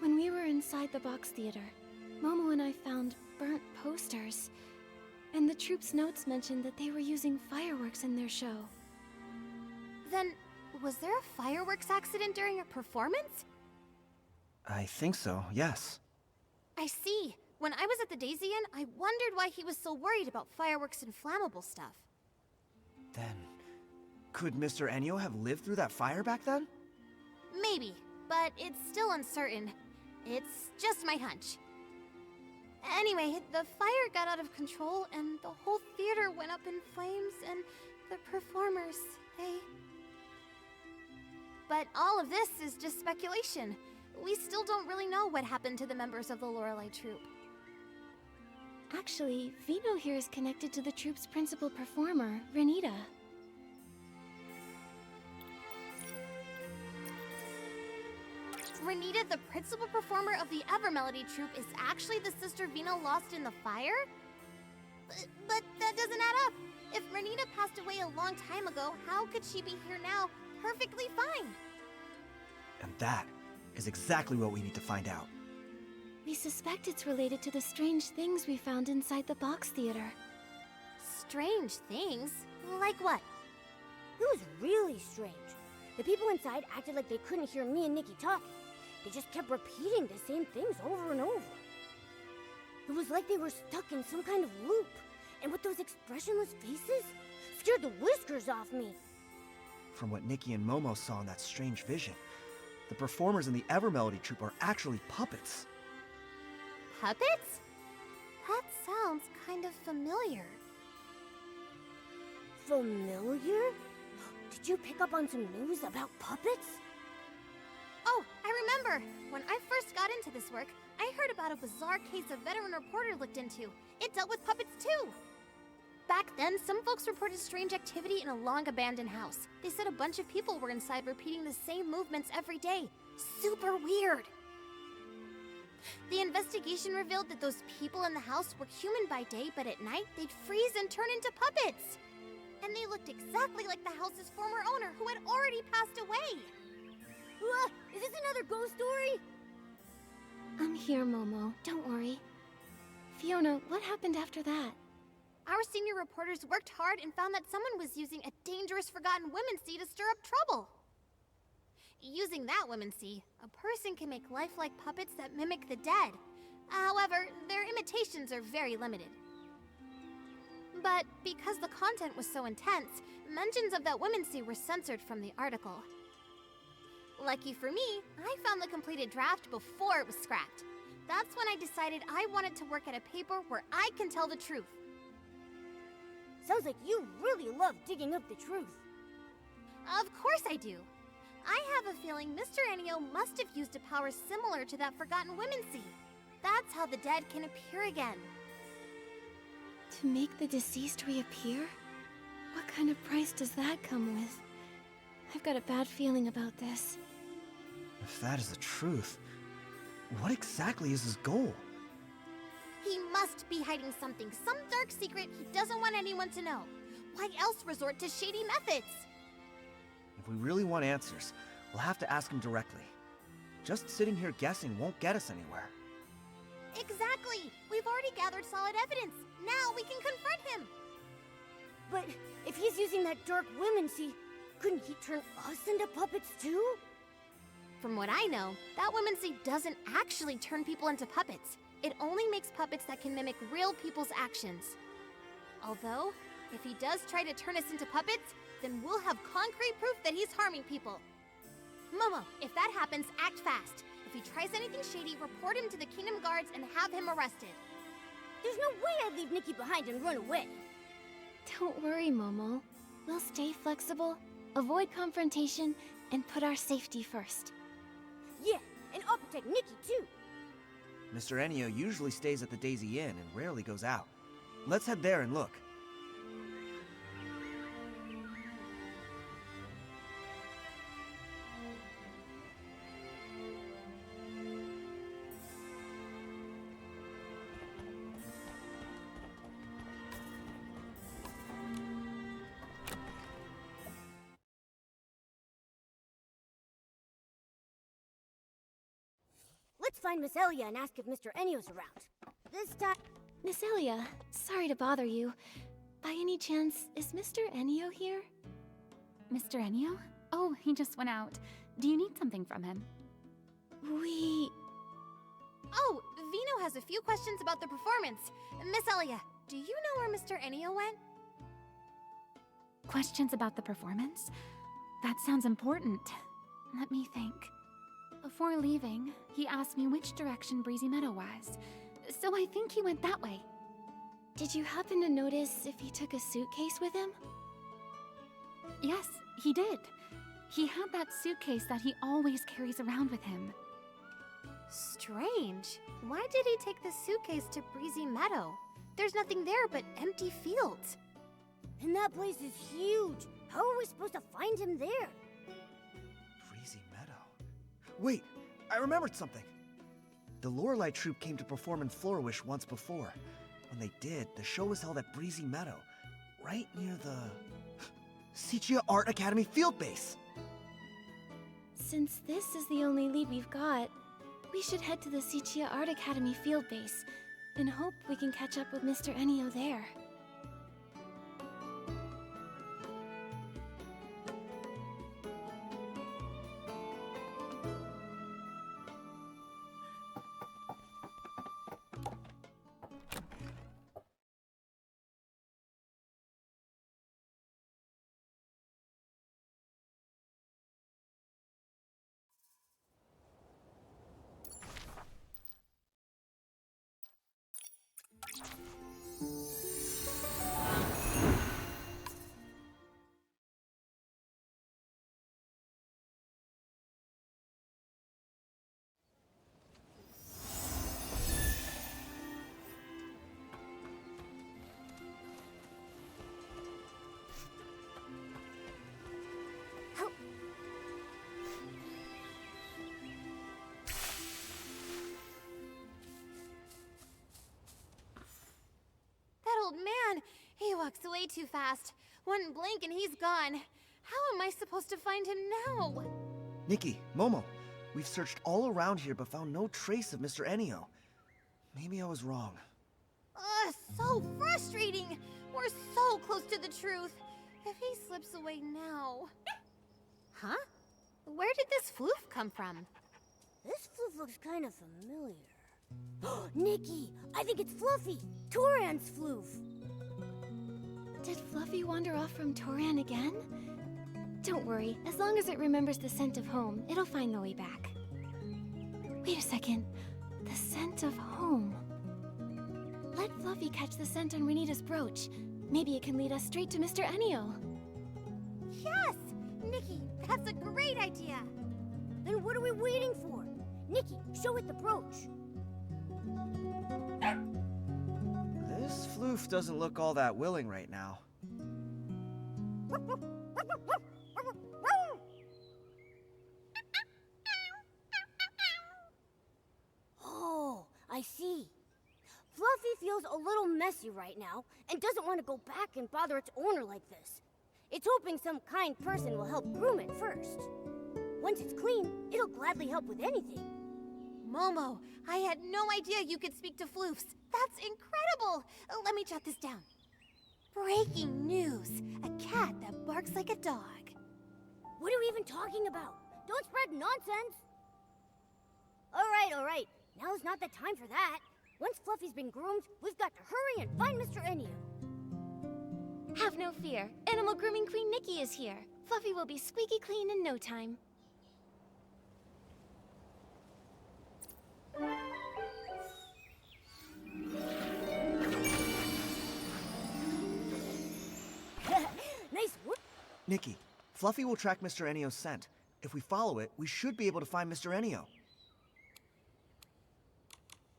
When we were inside the box theater, Momo and I found burnt posters. And the troupe's notes mentioned that they were using fireworks in their show. Then, was there a fireworks accident during a performance? I think so, yes. I see. When I was at the Daisy Inn, I wondered why he was so worried about fireworks and flammable stuff. Then, could Mr. Ennio have lived through that fire back then? Maybe, but it's still uncertain. It's just my hunch. Anyway, the fire got out of control and the whole theater went up in flames and the performers, But all of this is just speculation. We still don't really know what happened to the members of the Lorelei Troupe. Actually, Vino here is connected to the troupe's principal performer, Renita. Renita, the principal performer of the Evermelody Troupe, is actually the sister Vino lost in the fire? But that doesn't add up. If Renita passed away a long time ago, how could she be here now, perfectly fine? And that is exactly what we need to find out. We suspect it's related to the strange things we found inside the box theater. Strange things? Like what? It was really strange. The people inside acted like they couldn't hear me and Nikki talking. They just kept repeating the same things over and over. It was like they were stuck in some kind of loop. And with those expressionless faces, scared the whiskers off me. From what Nikki and Momo saw in that strange vision, the performers in the Evermelody Troupe are actually puppets. Puppets? That sounds kind of familiar. Familiar? Did you pick up on some news about puppets? Oh, I remember! When I first got into this work, I heard about a bizarre case a veteran reporter looked into. It dealt with puppets too! Back then, some folks reported strange activity in a long-abandoned house. They said a bunch of people were inside repeating the same movements every day. Super weird! The investigation revealed that those people in the house were human by day, but at night, they'd freeze and turn into puppets! And they looked exactly like the house's former owner, who had already passed away! Is this another ghost story? I'm here, Momo. Don't worry. Fiona, what happened after that? Our senior reporters worked hard and found that someone was using a dangerous forgotten womency to stir up trouble. Using that womency, a person can make lifelike puppets that mimic the dead. However, their imitations are very limited. But because the content was so intense, mentions of that womency were censored from the article. Lucky for me, I found the completed draft before it was scrapped. That's when I decided I wanted to work at a paper where I can tell the truth. Sounds like you really love digging up the truth. Of course I do. I have a feeling Mr. Ennio must have used a power similar to that forgotten womency. That's how the dead can appear again. To make the deceased reappear? What kind of price does that come with? I've got a bad feeling about this. If that is the truth, what exactly is his goal? He must be hiding something, some dark secret he doesn't want anyone to know. Why else resort to shady methods? If we really want answers, we'll have to ask him directly. Just sitting here guessing won't get us anywhere. Exactly! We've already gathered solid evidence. Now we can confront him! But if he's using that dark womency, couldn't he turn us into puppets too? From what I know, that womency doesn't actually turn people into puppets. It only makes puppets that can mimic real people's actions. Although, if he does try to turn us into puppets, then we'll have concrete proof that he's harming people. Momo, if that happens, act fast. If he tries anything shady, report him to the Kingdom Guards and have him arrested. There's no way I'd leave Nikki behind and run away. Don't worry, Momo. We'll stay flexible, avoid confrontation, and put our safety first. Yeah, and I'll protect Nikki too. Mr. Enio usually stays at the Daisy Inn and rarely goes out. Let's head there and look. Let's find Miss Elia and ask if Mr. Enio's around. This time... Miss Elia, sorry to bother you. By any chance, is Mr. Enio here? Mr. Enio? Oh, he just went out. Do you need something from him? Oh, Vino has a few questions about the performance. Miss Elia, do you know where Mr. Enio went? Questions about the performance? That sounds important. Let me think. Before leaving, he asked me which direction Breezy Meadow was, so I think he went that way. Did you happen to notice if he took a suitcase with him? Yes, he did. He had that suitcase that he always carries around with him. Strange. Why did he take the suitcase to Breezy Meadow? There's nothing there but empty fields. And that place is huge. How are we supposed to find him there? Breezy Meadow. Wait, I remembered something. The Lorelei troupe came to perform in Flourish once before. When they did, the show was held at Breezy Meadow, right near the Sichia Art Academy field base. Since this is the only lead we've got, we should head to the Sichia Art Academy field base and hope we can catch up with Mr. Enio there. Old man, he walks way too fast. One blink and he's gone. How am I supposed to find him now? Nikki, Momo, we've searched all around here but found no trace of Mr. Enio. Maybe I was wrong. Ugh, so frustrating. We're so close to the truth. If he slips away now... Huh? Where did this floof come from? This floof looks kind of familiar. Nikki, I think it's Fluffy, Toran's floof. Did Fluffy wander off from Toran again? Don't worry, as long as it remembers the scent of home, it'll find the way back. Wait a second. The scent of home. Let Fluffy catch the scent on Renita's brooch. Maybe it can lead us straight to Mr. Enio. Yes! Nikki, that's a great idea! Then what are we waiting for? Nikki, show it the brooch. This floof doesn't look all that willing right now. Oh, I see. Fluffy feels a little messy right now and doesn't want to go back and bother its owner like this. It's hoping some kind person will help groom it first. Once it's clean, it'll gladly help with anything. Momo, I had no idea you could speak to floofs. That's incredible! Let me jot this down. Breaking news. A cat that barks like a dog. What are we even talking about? Don't spread nonsense! All right. Now's not the time for that. Once Fluffy's been groomed, we've got to hurry and find Mr. Enio. Have no fear. Animal Grooming Queen Nikki is here. Fluffy will be squeaky clean in no time. Nikki, Fluffy will track Mr. Enio's scent. If we follow it, we should be able to find Mr. Enio.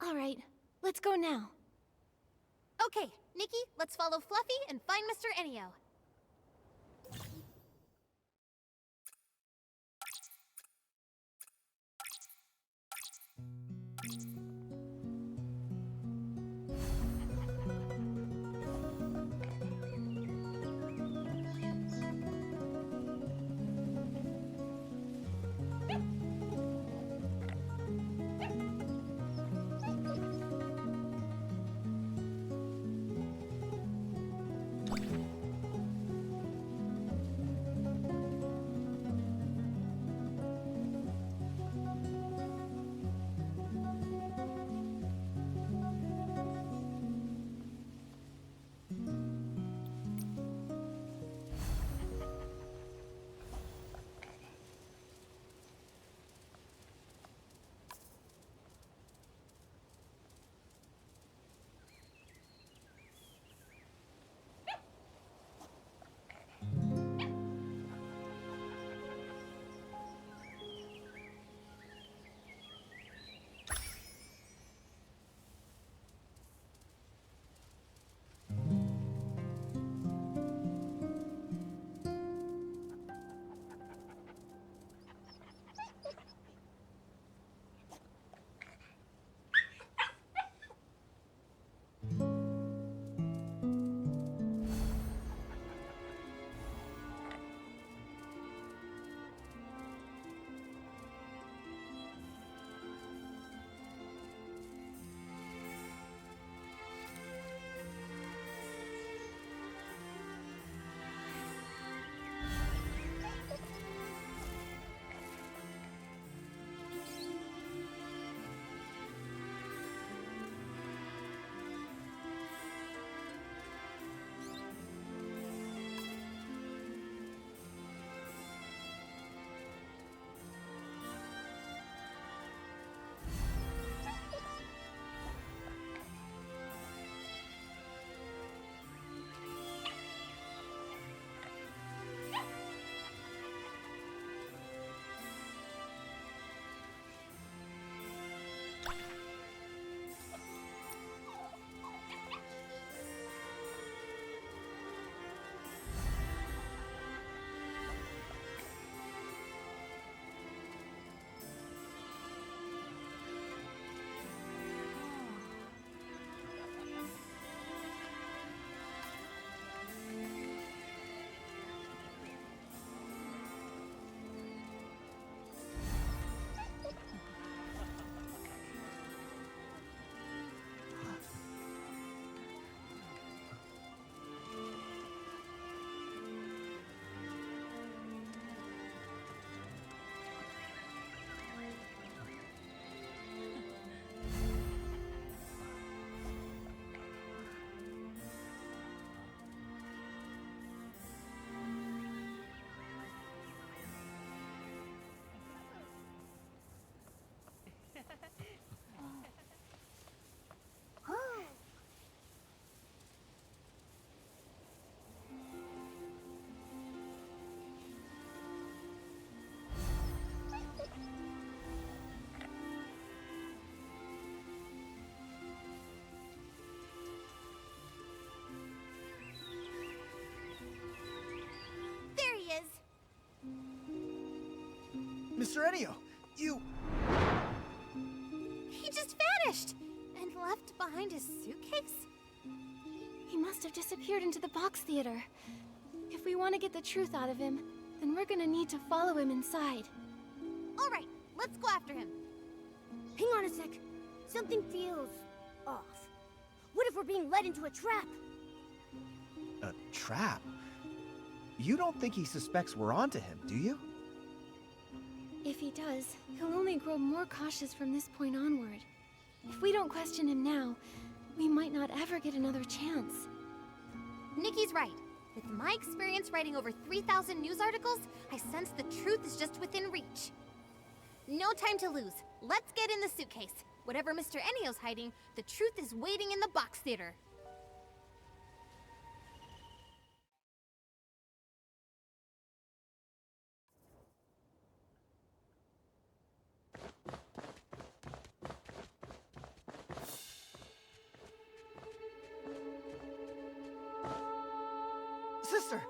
All right, let's go now. Okay, Nikki, let's follow Fluffy and find Mr. Enio. Mr. Enio, you... He just vanished! And left behind his suitcase? He must have disappeared into the box theater. If we want to get the truth out of him, then we're gonna need to follow him inside. Alright, let's go after him. Hang on a sec. Something feels off. What if we're being led into a trap? A trap? You don't think he suspects we're onto him, do you? If he does, he'll only grow more cautious from this point onward. If we don't question him now, we might not ever get another chance. Nikki's right. With my experience writing over 3,000 news articles, I sense the truth is just within reach. No time to lose. Let's get in the suitcase. Whatever Mr. Enio's hiding, the truth is waiting in the box theater. sister!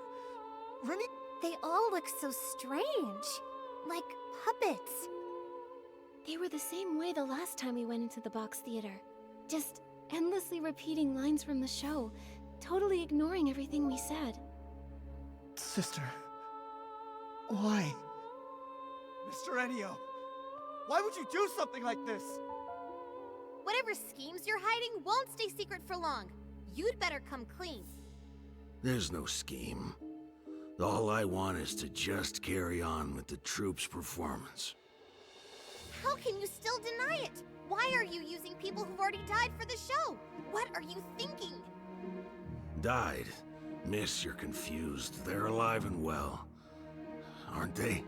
Rennie... They all look so strange. Like puppets. They were the same way the last time we went into the box theater. Just endlessly repeating lines from the show, totally ignoring everything we said. Sister... Why? Mr. Ennio, why would you do something like this? Whatever schemes you're hiding won't stay secret for long. You'd better come clean. There's no scheme. All I want is to just carry on with the troupe's performance. How can you still deny it? Why are you using people who've already died for the show? What are you thinking? Died? Miss, you're confused. They're alive and well. Aren't they?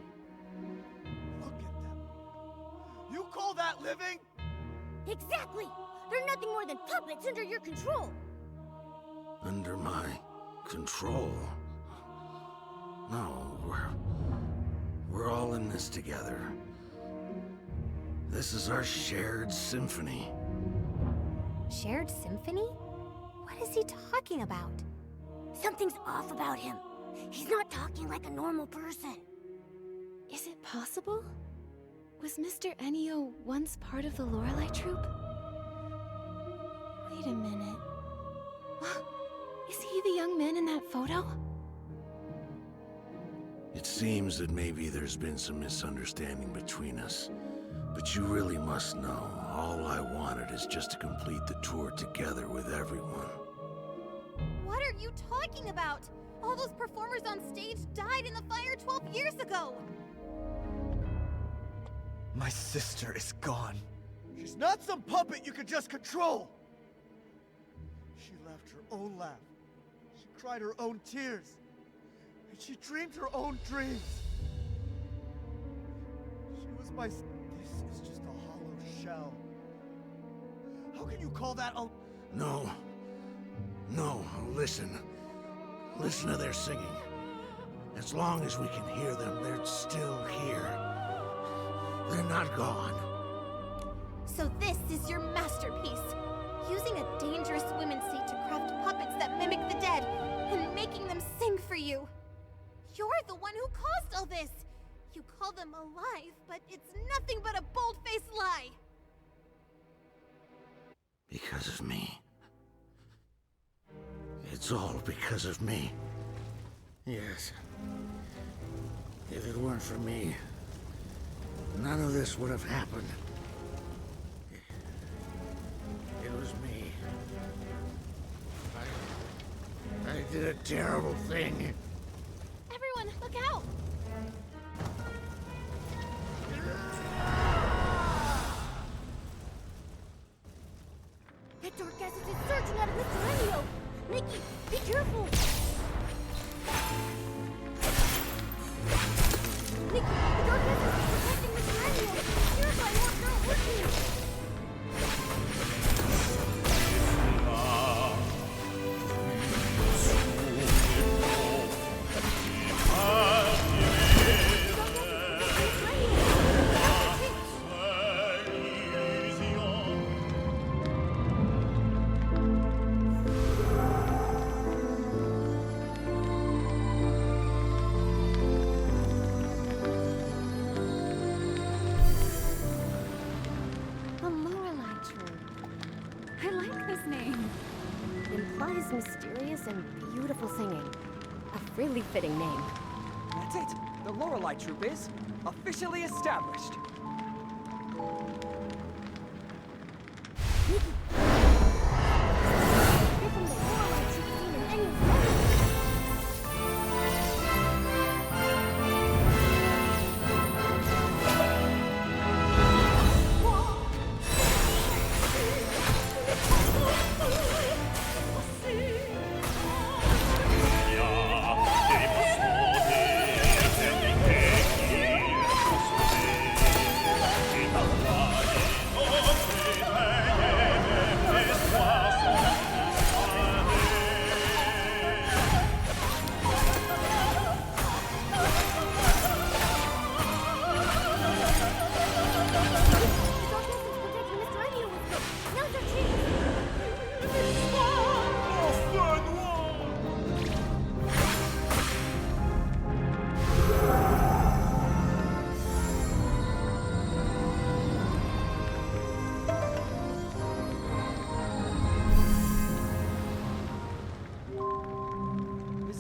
Look at them. You call that living? Exactly! They're nothing more than puppets under your control! Under my control? No, we're all in this together. This is our shared symphony. Shared symphony? What is he talking about? Something's off about him. He's not talking like a normal person. Is it possible? Was Mr. Ennio once part of the Lorelei troupe? Wait a minute. Is he the young man in that photo? It seems that maybe there's been some misunderstanding between us. But you really must know, all I wanted is just to complete the tour together with everyone. What are you talking about? All those performers on stage died in the fire 12 years ago! My sister is gone. She's not some puppet you could just control! She left her own laugh. She cried her own tears. And she dreamed her own dreams. She was my... This is just a hollow shell. How can you call that a... No. No, listen. Listen to their singing. As long as we can hear them, they're still here. They're not gone. So this is your masterpiece. Using a dangerous women's seat to craft puppets that mimic the dead, and making them sing for you. You're the one who caused all this. You call them alive, but it's nothing but a bold-faced lie. Because of me. It's all because of me. Yes. If it weren't for me, none of this would have happened. It was me. I did a terrible thing. Everyone, look out! That dark acid is surging out of Mr. Ennio! Nikki, be careful! Nikki, the dark acid is protecting Mr. Ennio! Purify more girl with me! Mysterious and beautiful singing. A really fitting name. That's it. The Lorelei troupe is officially established. Nikki! You're from the Lorelei troupe scene in Ennio's life.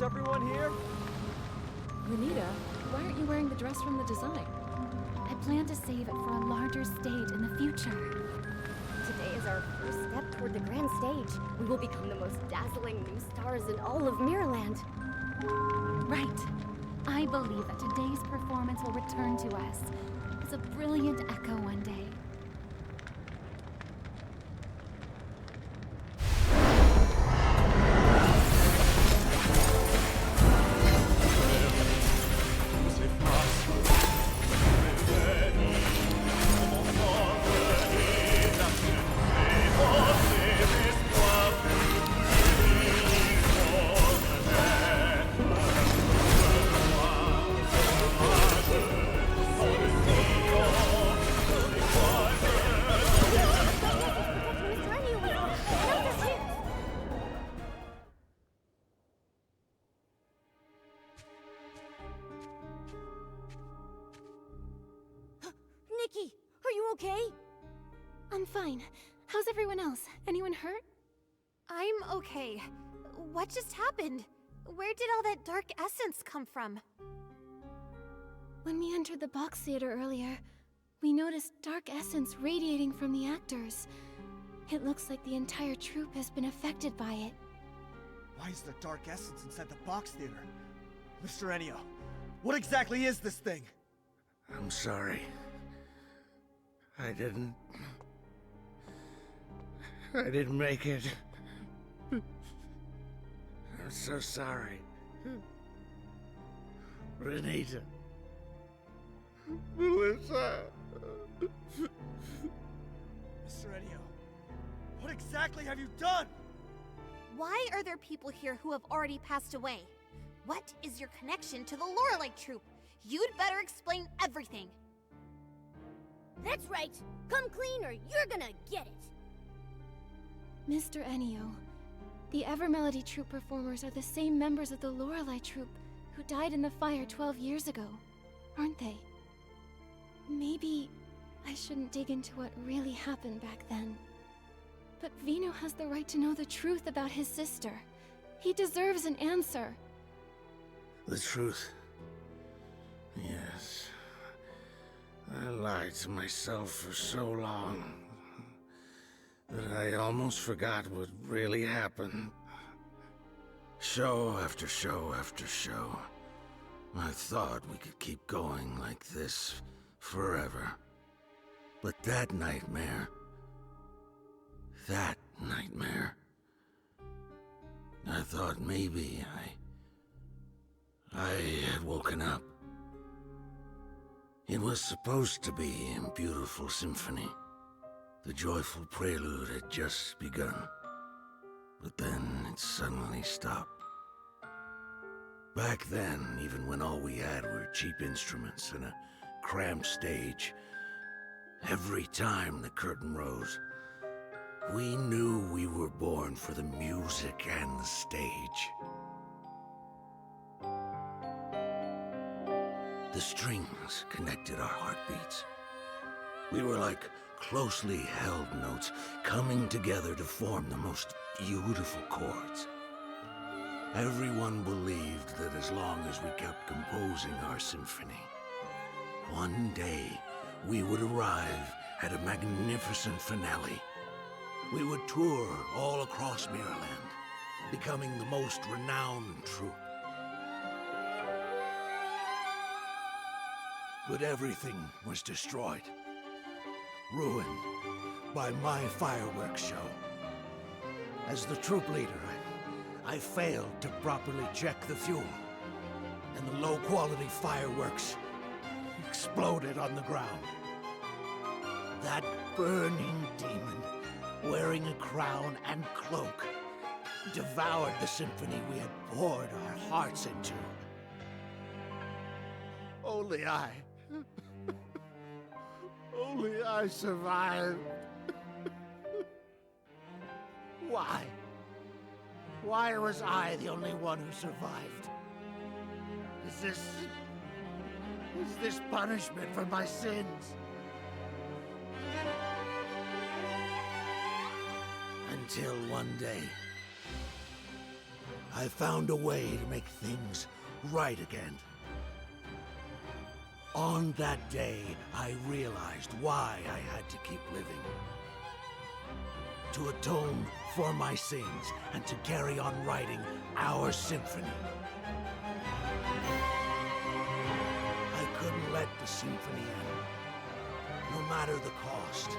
Is everyone here? Renita, why aren't you wearing the dress from the design? I plan to save it for a larger stage in the future. Today is our first step toward the grand stage. We will become the most dazzling new stars in all of Mirrorland. Right. I believe that today's performance will return to us as a brilliant echo one day. Nikki, are you okay? I'm fine. How's everyone else? Anyone hurt? I'm okay. What just happened? Where did all that dark essence come from? When we entered the box theater earlier, we noticed dark essence radiating from the actors. It looks like the entire troupe has been affected by it. Why is there dark essence inside the box theater? Mr. Ennio, what exactly is this thing? I'm sorry. I didn't make it. I'm so sorry. Renita. Melissa. Mr. Ennio, what exactly have you done? Why are there people here who have already passed away? What is your connection to the Lorelei troupe? You'd better explain everything. That's right. Come clean or you're gonna get it. Mr. Ennio, the Evermelody troupe performers are the same members of the Lorelei troupe who died in the fire 12 years ago, aren't they? Maybe I shouldn't dig into what really happened back then. But Vino has the right to know the truth about his sister. He deserves an answer. The truth. Yes. I lied to myself for so long that I almost forgot what really happened. Show after show after show. I thought we could keep going like this forever. But that nightmare, I thought maybe I had woken up. It was supposed to be a beautiful symphony. The joyful prelude had just begun. But then it suddenly stopped. Back then, even when all we had were cheap instruments and a cramped stage, every time the curtain rose, we knew we were born for the music and the stage. The strings connected our heartbeats. We were like closely held notes coming together to form the most beautiful chords. Everyone believed that as long as we kept composing our symphony, one day we would arrive at a magnificent finale. We would tour all across Mirrorland, becoming the most renowned troupe. But everything was destroyed, ruined by my fireworks show. As the troupe leader, I failed to properly check the fuel, and the low-quality fireworks exploded on the ground. That burning demon, wearing a crown and cloak, devoured the symphony we had poured our hearts into. Only I survived. Why? Why was I the only one who survived? Is this punishment for my sins? Until one day, I found a way to make things right again. On that day, I realized why I had to keep living. To atone for my sins and to carry on writing our symphony. I couldn't let the symphony end. No matter the cost, it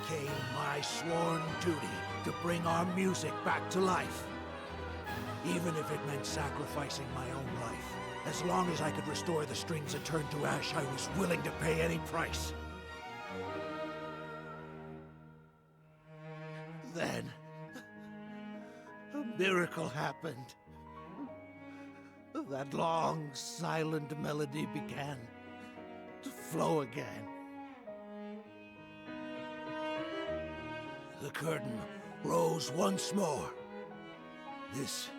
became my sworn duty to bring our music back to life. Even if it meant sacrificing my own life. As long as I could restore the strings that turned to ash, I was willing to pay any price. Then, a miracle happened. That long, silent melody began to flow again. The curtain rose once more. This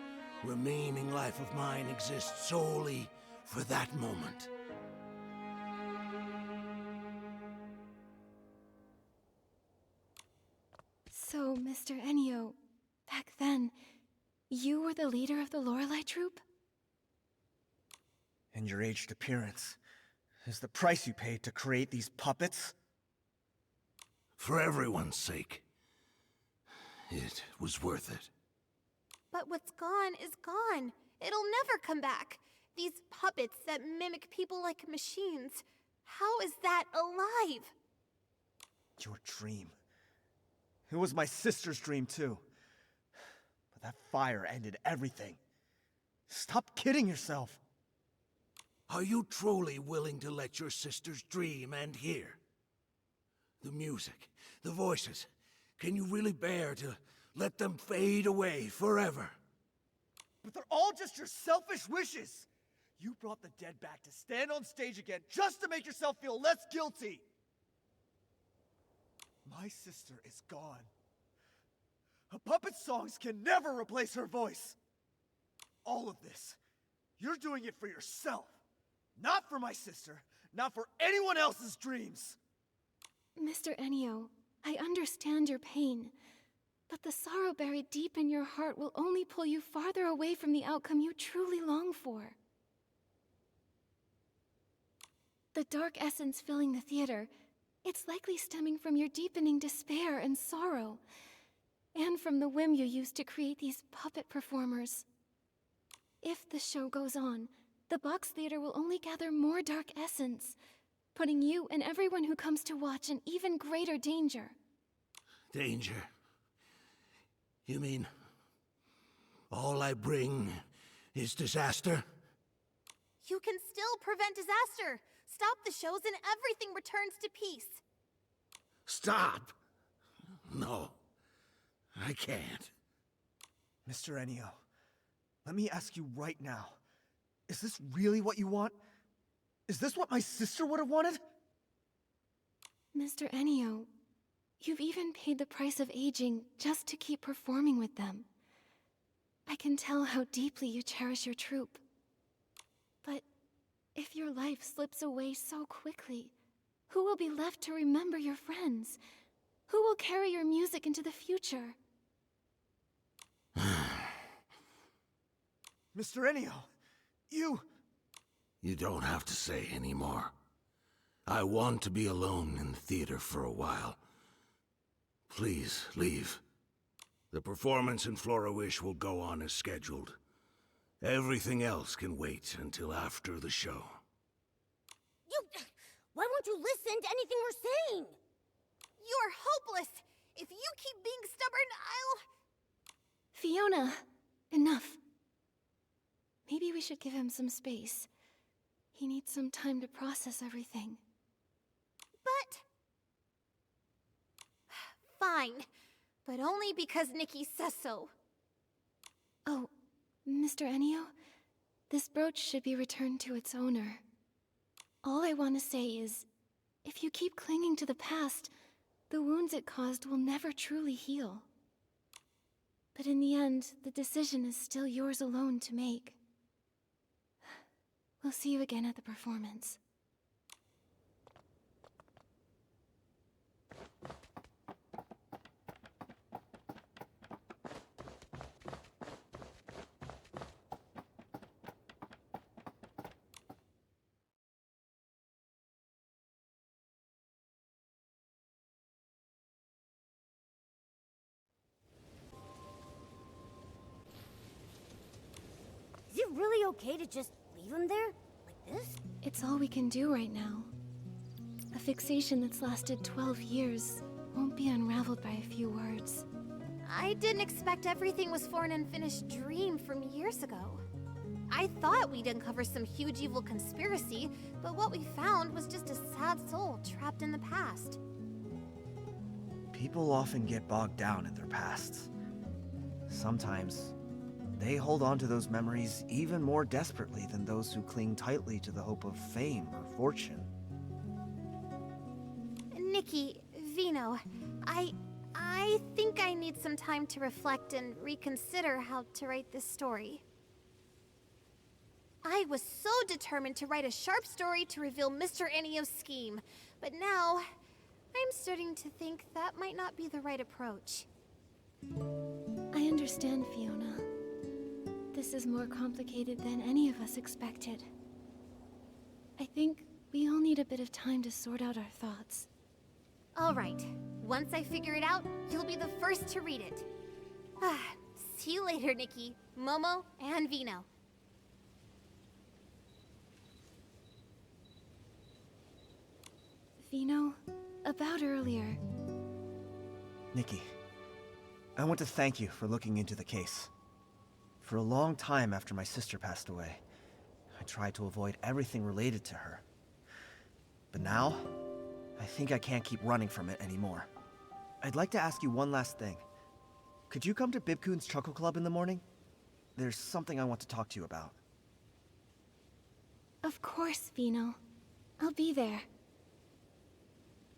remaining life of mine exists solely for that moment. So, Mr. Ennio, back then, you were the leader of the Lorelei troupe? And your aged appearance is the price you paid to create these puppets? For everyone's sake, it was worth it. But what's gone is gone. It'll never come back. These puppets that mimic people like machines. How is that alive? Your dream. It was my sister's dream, too. But that fire ended everything. Stop kidding yourself. Are you truly willing to let your sister's dream end here? The music, the voices, can you really bear to let them fade away forever? But they're all just your selfish wishes! You brought the dead back to stand on stage again just to make yourself feel less guilty! My sister is gone. A puppet's songs can never replace her voice! All of this, you're doing it for yourself. Not for my sister, not for anyone else's dreams! Mr. Ennio, I understand your pain, but the sorrow buried deep in your heart will only pull you farther away from the outcome you truly long for. The dark essence filling the theater, it's likely stemming from your deepening despair and sorrow, and from the whim you used to create these puppet performers. If the show goes on, the box theater will only gather more dark essence, putting you and everyone who comes to watch in even greater danger. Danger? You mean all I bring is disaster? You can still prevent disaster. Stop the shows and everything returns to peace. Stop! No, I can't. Mr. Ennio, let me ask you right now. Is this really what you want? Is this what my sister would have wanted? Mr. Ennio, you've even paid the price of aging just to keep performing with them. I can tell how deeply you cherish your troupe. But if your life slips away so quickly, who will be left to remember your friends? Who will carry your music into the future? Mr. Ennio, you don't have to say anymore. I want to be alone in the theater for a while. Please, leave. The performance in Flora-Wish will go on as scheduled. Everything else can wait until after the show. Why won't you listen to anything we're saying? You're hopeless. If you keep being stubborn, Fiona, enough. Maybe we should give him some space. He needs some time to process everything. But... Fine. But only because Nikki says so. Oh, Mr. Ennio, this brooch should be returned to its owner. All I want to say is, if you keep clinging to the past, the wounds it caused will never truly heal. But in the end, the decision is still yours alone to make. We'll see you again at the performance. really okay to just leave him there? Like this? It's all we can do right now. A fixation that's lasted 12 years won't be unraveled by a few words. I didn't expect everything was for an unfinished dream from years ago. I thought we'd uncover some huge evil conspiracy, but what we found was just a sad soul trapped in the past. People often get bogged down in their pasts. Sometimes, they hold on to those memories even more desperately than those who cling tightly to the hope of fame or fortune. Nikki, Vino, I think I need some time to reflect and reconsider how to write this story. I was so determined to write a sharp story to reveal Mr. Enio's scheme, but now I'm starting to think that might not be the right approach. I understand, Fiona. This is more complicated than any of us expected. I think we all need a bit of time to sort out our thoughts. All right. Once I figure it out, you'll be the first to read it. See you later, Nikki, Momo, and Vino. Vino, about earlier. Nikki, I want to thank you for looking into the case. For a long time after my sister passed away, I tried to avoid everything related to her. But now, I think I can't keep running from it anymore. I'd like to ask you one last thing. Could you come to Bibcoon's Chuckle Club in the morning? There's something I want to talk to you about. Of course, Vino. I'll be there.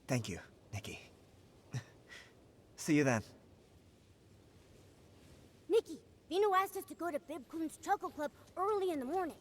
Thank you, Nikki. See you then. Nikki, Vino asked us to go to Bibcoon's Chuckle Club early in the morning.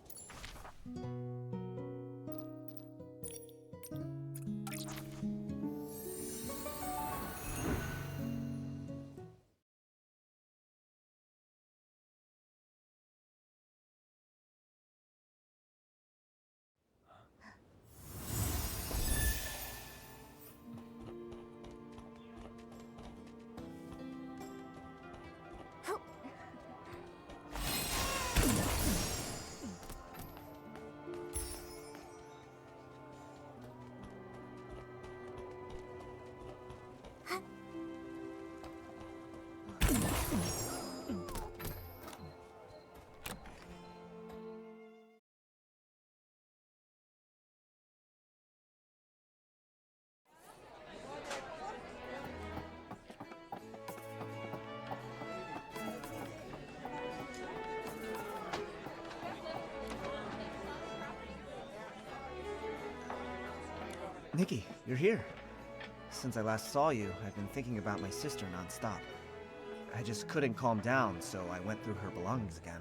Nikki, you're here. Since I last saw you, I've been thinking about my sister nonstop. I just couldn't calm down, so I went through her belongings again.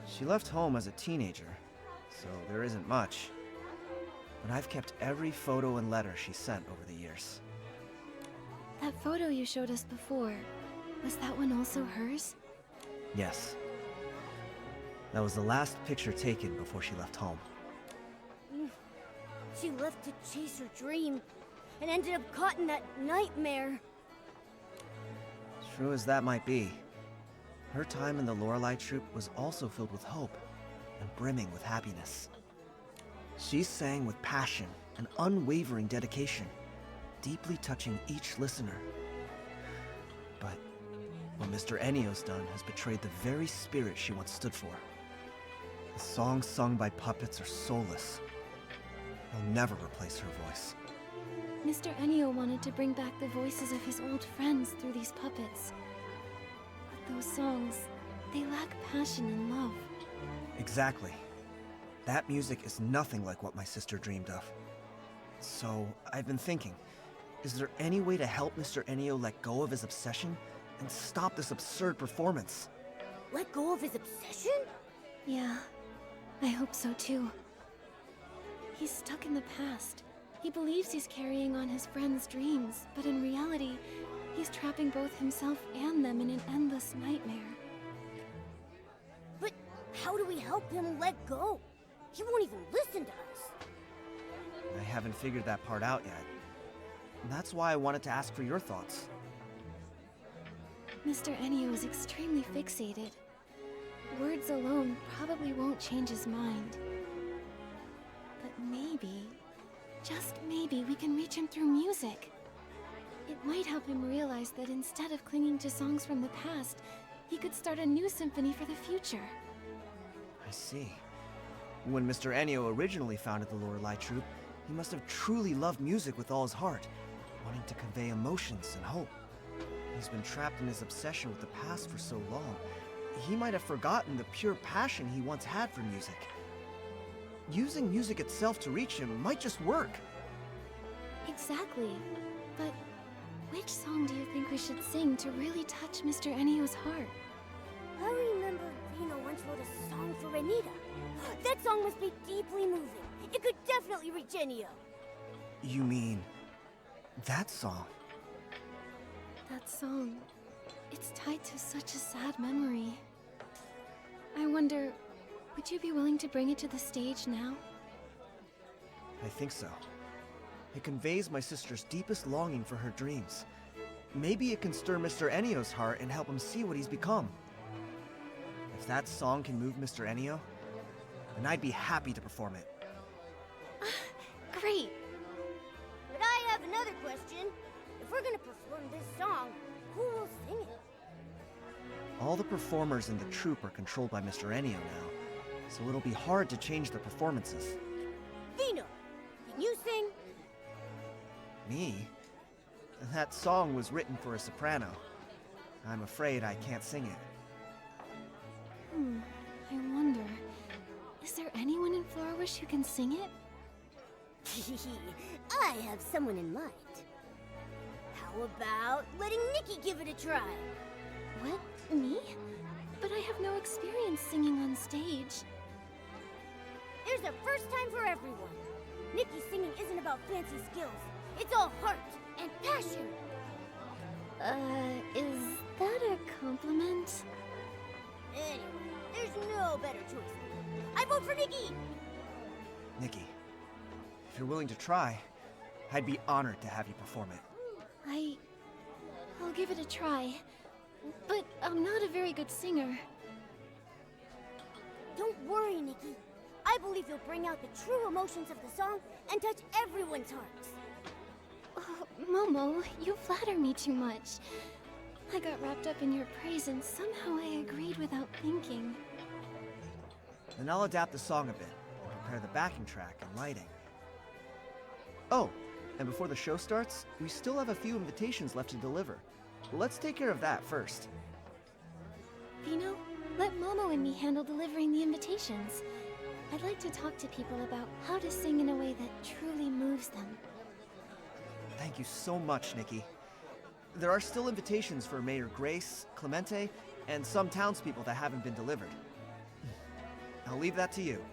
She left home as a teenager, so there isn't much. But I've kept every photo and letter she sent over the years. That photo you showed us before, was that one also hers? Yes. That was the last picture taken before she left home. She left to chase her dream, and ended up caught in that nightmare. True as that might be, her time in the Lorelei troupe was also filled with hope and brimming with happiness. She sang with passion and unwavering dedication, deeply touching each listener. But what Mr. Enio's done has betrayed the very spirit she once stood for. The songs sung by puppets are soulless. They'll never replace her voice. Mr. Enio wanted to bring back the voices of his old friends through these puppets. But those songs, they lack passion and love. Exactly. That music is nothing like what my sister dreamed of. So, I've been thinking, is there any way to help Mr. Enio let go of his obsession and stop this absurd performance? Let go of his obsession? Yeah, I hope so too. He's stuck in the past. He believes he's carrying on his friends' dreams, but in reality, he's trapping both himself and them in an endless nightmare. But how do we help him let go? He won't even listen to us. I haven't figured that part out yet. That's why I wanted to ask for your thoughts. Mr. Enio is extremely fixated. words alone probably won't change his mind. But maybe, just maybe, we can reach him through music. It might help him realize that instead of clinging to songs from the past, he could start a new symphony for the future. I see. When Mr. Ennio originally founded the Lorelei Troupe, he must have truly loved music with all his heart, wanting to convey emotions and hope. He's been trapped in his obsession with the past for so long, he might have forgotten the pure passion he once had for music. Using music itself to reach him might just work. Exactly. But which song do you think we should sing to really touch Mr. Ennio's heart? I remember Vino once wrote a song for Renita. That song must be deeply moving. It could definitely reach Ennio. You mean that song? That song. It's tied to such a sad memory. I wonder, would you be willing to bring it to the stage now? I think so. It conveys my sister's deepest longing for her dreams. Maybe it can stir Mr. Ennio's heart and help him see what he's become. If that song can move Mr. Ennio, then I'd be happy to perform it. Great! But I have another question. If we're gonna perform this song, who will sing it? All the performers in the troupe are controlled by Mr. Ennio now, so it'll be hard to change their performances. Vino, can you sing? Me? That song was written for a soprano. I'm afraid I can't sing it. I wonder, is there anyone in Florawish who can sing it? I have someone in mind. How about letting Nikki give it a try? What? Me? But I have no experience singing on stage. There's a first time for everyone. Nikki's singing isn't about fancy skills. It's all heart and passion. Is that a compliment? Anyway, there's no better choice. I vote for Nikki! Nikki, if you're willing to try, I'd be honored to have you perform it. I'll give it a try. But I'm not a very good singer. Don't worry, Nikki. I believe you'll bring out the true emotions of the song and touch everyone's hearts. Oh, Momo, you flatter me too much. I got wrapped up in your praise and somehow I agreed without thinking. Then I'll adapt the song a bit and prepare the backing track and lighting. Oh, and before the show starts, we still have a few invitations left to deliver. Let's take care of that first. Vino, let Momo and me handle delivering the invitations. I'd like to talk to people about how to sing in a way that truly moves them. Thank you so much, Nikki. There are still invitations for Mayor Grace, Clemente, and some townspeople that haven't been delivered. I'll leave that to you.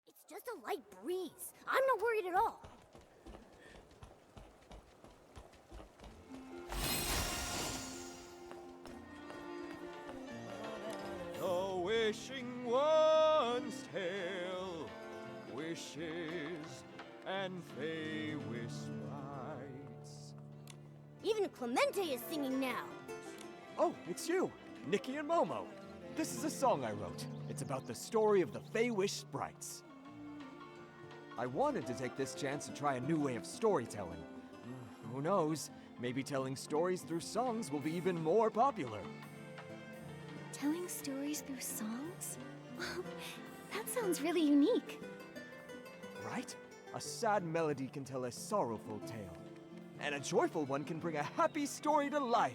It's just a light breeze. I'm not worried at all. The wishing one's tale, wishes and fey wish sprites. Even Clemente is singing now. Oh, it's you, Nikki and Momo. This is a song I wrote. It's about the story of the Fey Wish sprites. I wanted to take this chance to try a new way of storytelling. Who knows? Maybe telling stories through songs will be even more popular. Telling stories through songs? That sounds really unique. Right? A sad melody can tell a sorrowful tale. And a joyful one can bring a happy story to life.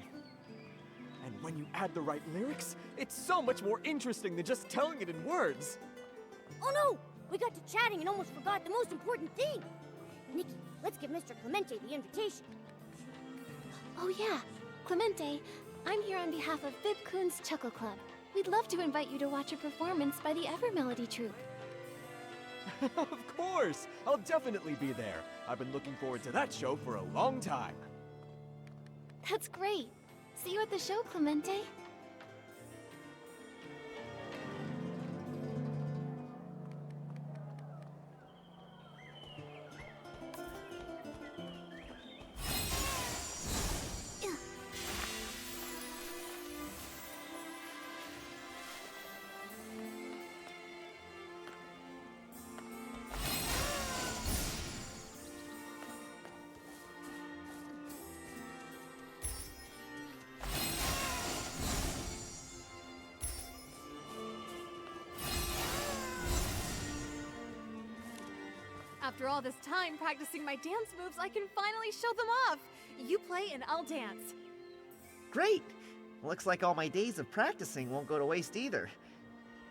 And when you add the right lyrics, it's so much more interesting than just telling it in words. Oh no! We got to chatting and almost forgot the most important thing. Nikki, let's give Mr. Clemente the invitation. Oh yeah, Clemente, I'm here on behalf of Bib Kun's Chuckle Club. We'd love to invite you to watch a performance by the Ever Melody Troupe. Of course! I'll definitely be there. I've been looking forward to that show for a long time. That's great. See you at the show, Clemente. After all this time practicing my dance moves, I can finally show them off! You play and I'll dance. Great! Looks like all my days of practicing won't go to waste either.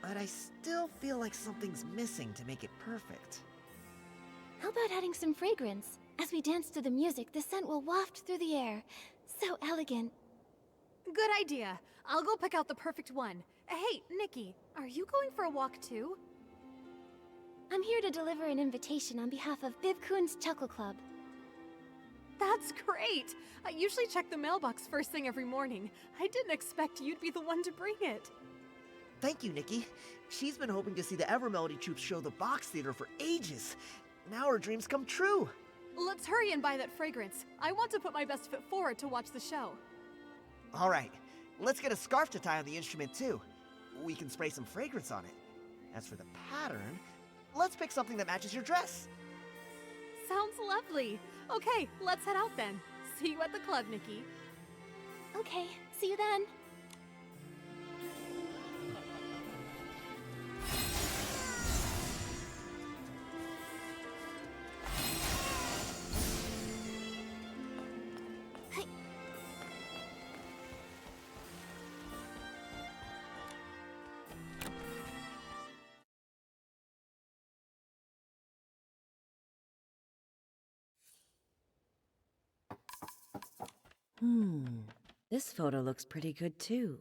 But I still feel like something's missing to make it perfect. How about adding some fragrance? As we dance to the music, the scent will waft through the air. So elegant. Good idea. I'll go pick out the perfect one. Hey, Nikki, are you going for a walk too? I'm here to deliver an invitation on behalf of Bib-kun's Chuckle Club. That's great! I usually check the mailbox first thing every morning. I didn't expect you'd be the one to bring it. Thank you, Nikki. She's been hoping to see the Ever Melody Troupe show the Box Theater for ages. Now her dreams come true. Let's hurry and buy that fragrance. I want to put my best foot forward to watch the show. All right, let's get a scarf to tie on the instrument too. We can spray some fragrance on it. As for the pattern, let's pick something that matches your dress. Sounds lovely. Okay, let's head out then. See you at the club, Nikki. Okay, see you then. This photo looks pretty good too.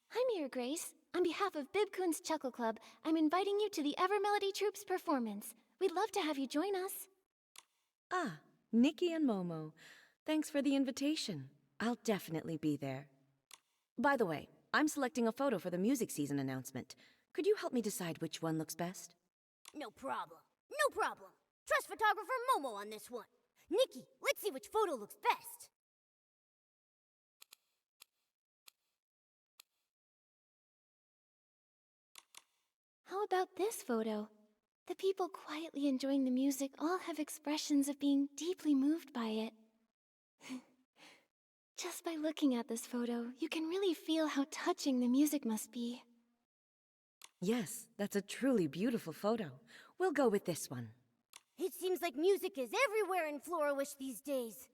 Hi, Mirror Grace. On behalf of Bib-kun's Chuckle Club, I'm inviting you to the Ever Melody Troupe's performance. We'd love to have you join us. Ah, Nikki and Momo. Thanks for the invitation. I'll definitely be there. By the way, I'm selecting a photo for the music season announcement. Could you help me decide which one looks best? No problem. No problem. Trust photographer Momo on this one. Nikki, let's see which photo looks best. How about this photo? The people quietly enjoying the music all have expressions of being deeply moved by it. Just by looking at this photo, you can really feel how touching the music must be. Yes, that's a truly beautiful photo. We'll go with this one. It seems like music is everywhere in Florawish these days.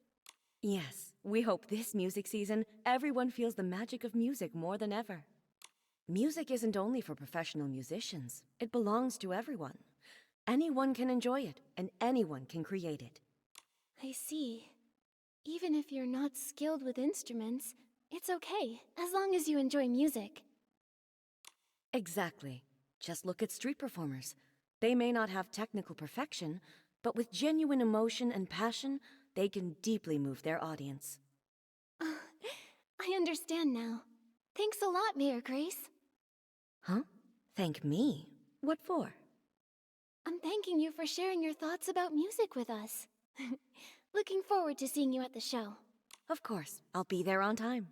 Yes, we hope this music season, everyone feels the magic of music more than ever. Music isn't only for professional musicians. It belongs to everyone. Anyone can enjoy it, and anyone can create it. I see. Even if you're not skilled with instruments, it's okay, as long as you enjoy music. Exactly. Just look at street performers. They may not have technical perfection, but with genuine emotion and passion, they can deeply move their audience. I understand now. Thanks a lot, Mayor Grace. Huh? Thank me? What for? I'm thanking you for sharing your thoughts about music with us. Looking forward to seeing you at the show. Of course. I'll be there on time.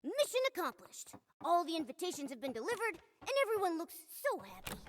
Mission accomplished. All the invitations have been delivered, and everyone looks so happy.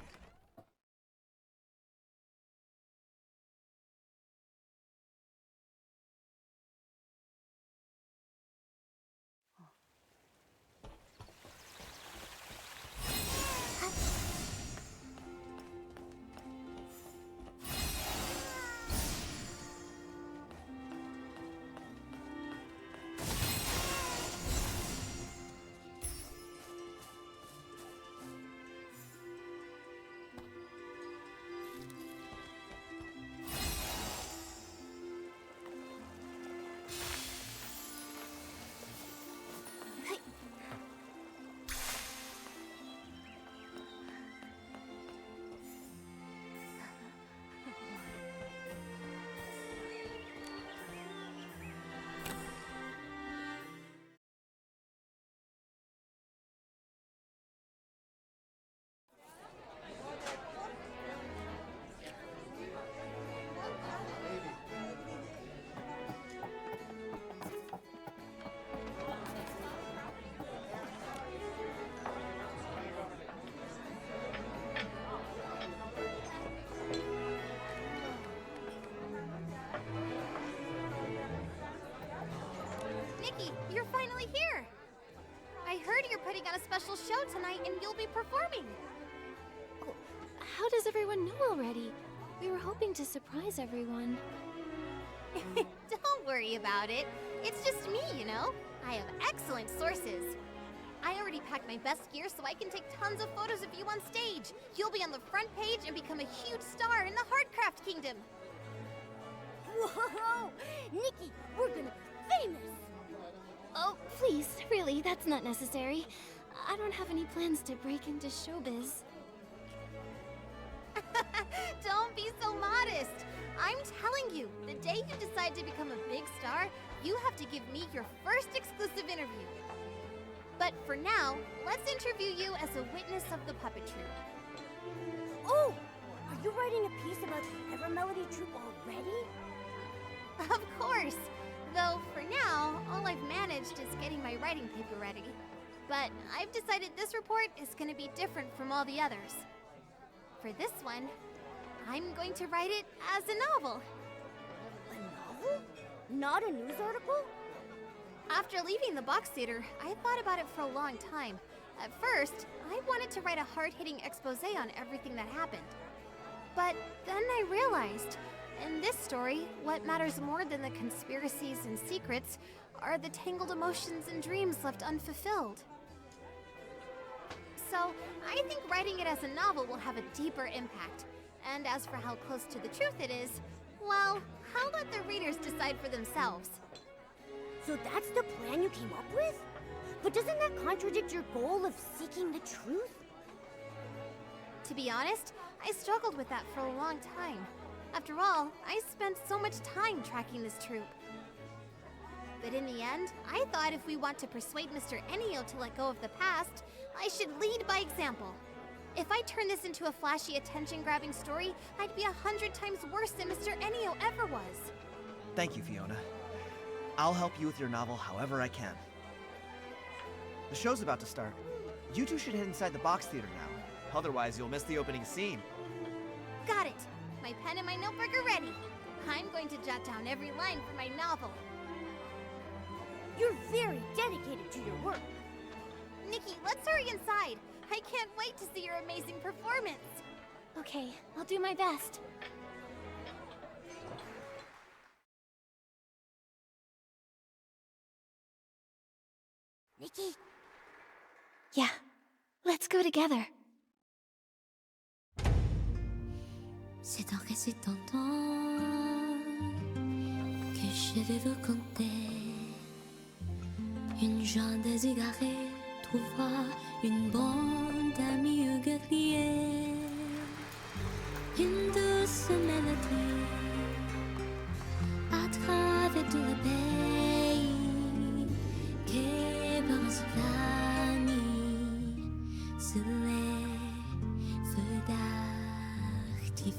finally here! I heard you're putting on a special show tonight and you'll be performing. Oh, how does everyone know already? We were hoping to surprise everyone. Don't worry about it. It's just me, you know? I have excellent sources. I already packed my best gear so I can take tons of photos of you on stage. You'll be on the front page and become a huge star in the Heartcraft Kingdom. Whoa! Nikki, we're gonna be famous! Oh, please, really, that's not necessary. I don't have any plans to break into showbiz. Don't be so modest. I'm telling you, the day you decide to become a big star, you have to give me your first exclusive interview. But for now, let's interview you as a witness of the puppet troupe. Oh! Are you writing a piece about the Evermelody troupe already? Of course! Though, for now, all I've managed is getting my writing paper ready. But I've decided this report is going to be different from all the others. For this one, I'm going to write it as a novel. A novel? Not a news article? After leaving the box theater, I thought about it for a long time. At first, I wanted to write a hard-hitting expose on everything that happened. But then I realized, in this story, what matters more than the conspiracies and secrets are the tangled emotions and dreams left unfulfilled. So, I think writing it as a novel will have a deeper impact. And as for how close to the truth it is, well, I'll let the readers decide for themselves. So that's the plan you came up with? But doesn't that contradict your goal of seeking the truth? To be honest, I struggled with that for a long time. After all, I spent so much time tracking this troupe. But in the end, I thought if we want to persuade Mr. Enio to let go of the past, I should lead by example. If I turn this into a flashy, attention-grabbing story, I'd be 100 times worse than Mr. Enio ever was. Thank you, Fiona. I'll help you with your novel however I can. The show's about to start. You two should head inside the box theater now. Otherwise, you'll miss the opening scene. Got it. My pen and my notebook are ready. I'm going to jot down every line for my novel. You're very dedicated to your work. Nikki, let's hurry inside. I can't wait to see your amazing performance. Okay, I'll do my best. Nikki? Yeah, let's go together. C'est en récitant que je vais vous conter. Une jeune désirée trouvera une bande d'amis guerriers. Une douce mélodie à travers tout le pays qui pense la nuit sous les feux d'artifice.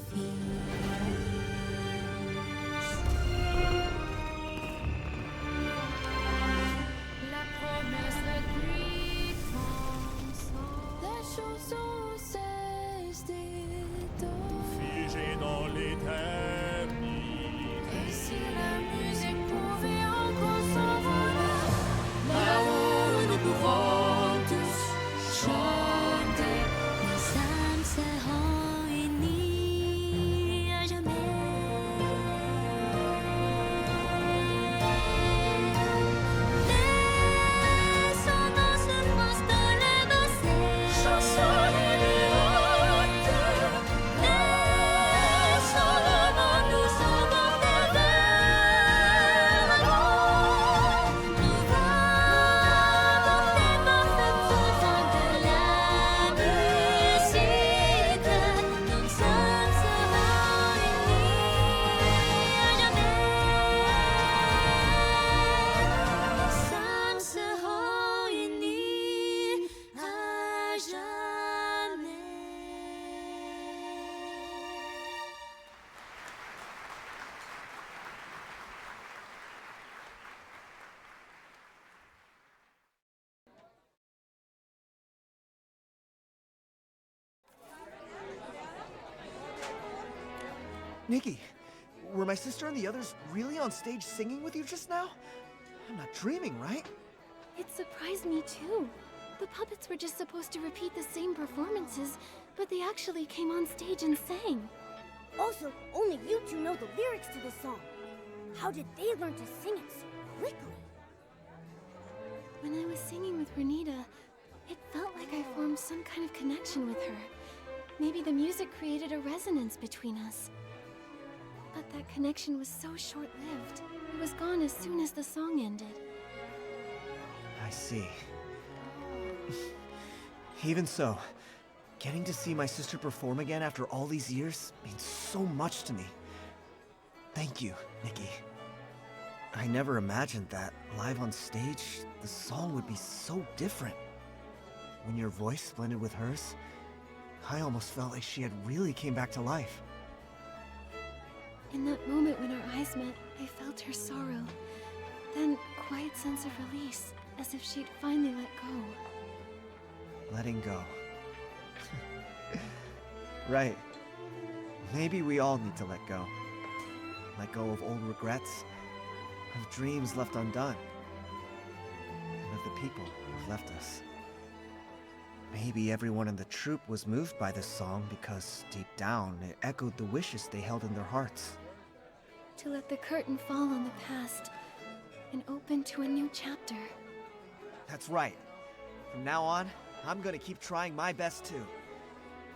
La promesse lui pense, la chanson cesse d'éteindre. Figé dans l'éternité. Et si la musique pouvait encore s'envoler, là où nous pouvons tous chanter, nos âmes seront unies à jamais. Laissons dans ce instant les bassets, chansons libérantes. Laissons le vent nous emporter vers l'avant. Nous va porter parfait autant de la musique. Nos âmes seront unies à jamais. Nos âmes seront unies à jamais. Nikki, were my sister and the others really on stage singing with you just now? I'm not dreaming, right? It surprised me too. The puppets were just supposed to repeat the same performances, but they actually came on stage and sang. Also, only you two know the lyrics to this song. How did they learn to sing it so quickly? When I was singing with Renita, it felt like I formed some kind of connection with her. Maybe the music created a resonance between us. But that connection was so short-lived. It was gone as soon as the song ended. I see. Even so, getting to see my sister perform again after all these years means so much to me. Thank you, Nikki. I never imagined that, live on stage, the song would be so different. When your voice blended with hers, I almost felt like she had really came back to life. In that moment when our eyes met, I felt her sorrow. Then, a quiet sense of release, as if she'd finally let go. Letting go. Right. Maybe we all need to let go. Let go of old regrets, of dreams left undone, and of the people who've left us. Maybe everyone in the troupe was moved by this song because, deep down, it echoed the wishes they held in their hearts. To let the curtain fall on the past and open to a new chapter. That's right. From now on, I'm gonna keep trying my best too.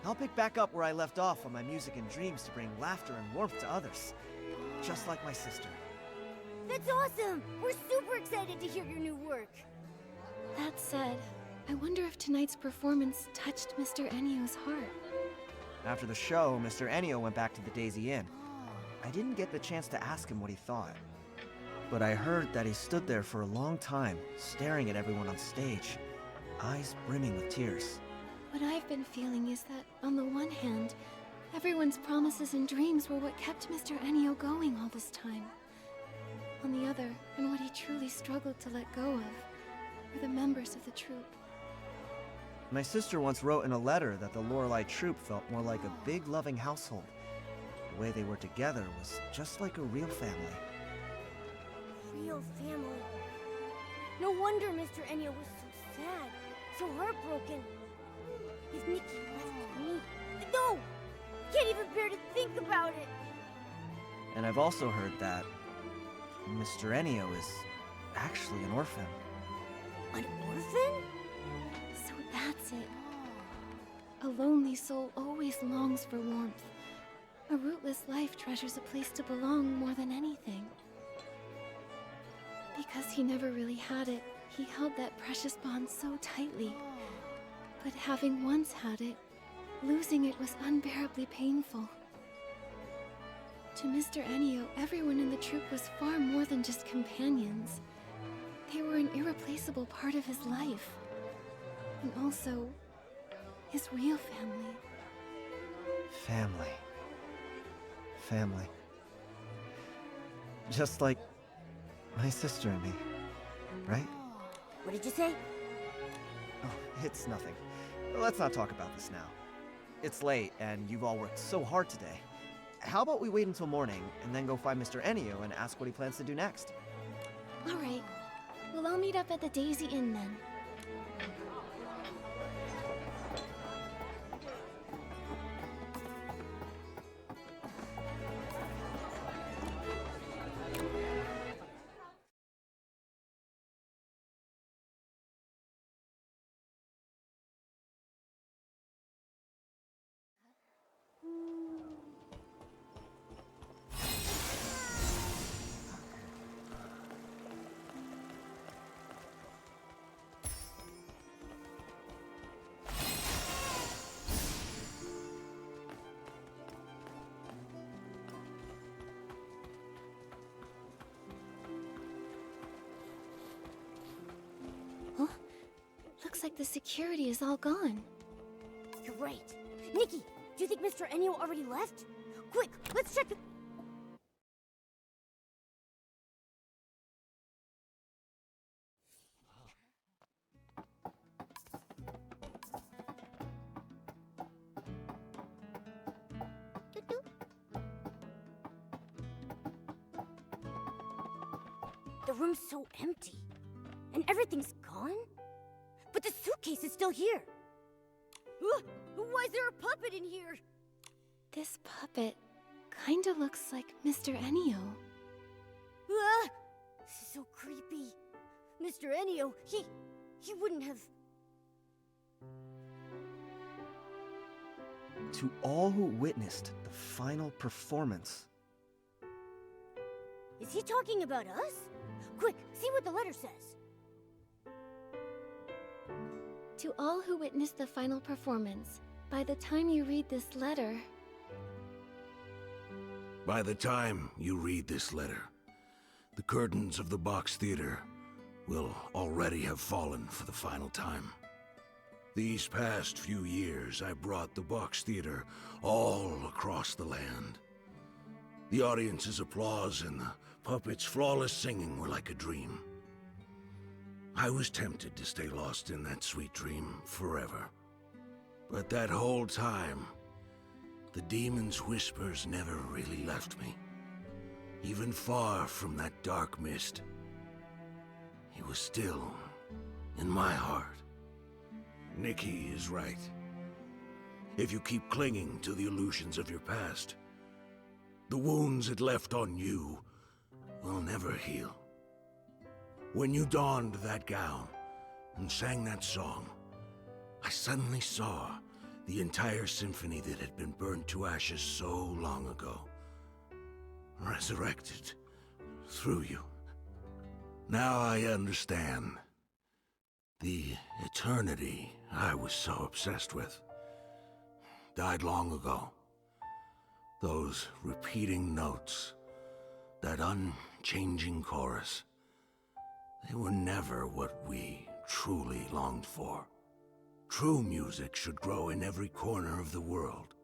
I'll pick back up where I left off on my music and dreams to bring laughter and warmth to others. Just like my sister. That's awesome! We're super excited to hear your new work. That said, I wonder if tonight's performance touched Mr. Ennio's heart. After the show, Mr. Ennio went back to the Daisy Inn. I didn't get the chance to ask him what he thought. But I heard that he stood there for a long time, staring at everyone on stage, eyes brimming with tears. What I've been feeling is that, on the one hand, everyone's promises and dreams were what kept Mr. Ennio going all this time. On the other, and what he truly struggled to let go of, were the members of the troupe. My sister once wrote in a letter that the Lorelei troupe felt more like a big, loving household. The way they were together was just like a real family. Real family. No wonder Mr. Ennio was so sad, so heartbroken. If Nikki left me... No! Can't even bear to think about it! And I've also heard that Mr. Ennio is actually an orphan. An orphan? So that's it. A lonely soul always longs for warmth. A rootless life treasures a place to belong more than anything. Because he never really had it, he held that precious bond so tightly. But having once had it, losing it was unbearably painful. To Mr. Ennio, everyone in the troupe was far more than just companions. They were an irreplaceable part of his life. And also, his real family. Family. Family. Just like my sister and me, right? What did you say? Oh, it's nothing. Let's not talk about this now. It's late, and you've all worked so hard today. How about we wait until morning, and then go find Mr. Ennio and ask what he plans to do next? Alright. Well, I'll meet up at the Daisy Inn then. Looks like the security is all gone. You're right. Nikki, do you think Mr. Ennio already left? Quick, let's check the... The room's so empty. And everything's gone. gone? But the suitcase is still here. Why is there a puppet in here? This puppet kinda looks like Mr. Ennio. This is so creepy. Mr. Ennio, he wouldn't have... To all who witnessed the final performance. Is he talking about us? Quick, see what the letter says. To all who witnessed the final performance, by the time you read this letter... By the time you read this letter, the curtains of the Box Theater will already have fallen for the final time. These past few years, I brought the Box Theater all across the land. The audience's applause and the puppets' flawless singing were like a dream. I was tempted to stay lost in that sweet dream forever. But that whole time, the demon's whispers never really left me. Even far from that dark mist, he was still in my heart. Nikki is right. If you keep clinging to the illusions of your past, the wounds it left on you will never heal. When you donned that gown and sang that song, I suddenly saw the entire symphony that had been burned to ashes so long ago, resurrected through you. Now I understand. The eternity I was so obsessed with died long ago. Those repeating notes, that unchanging chorus, they were never what we truly longed for. True music should grow in every corner of the world,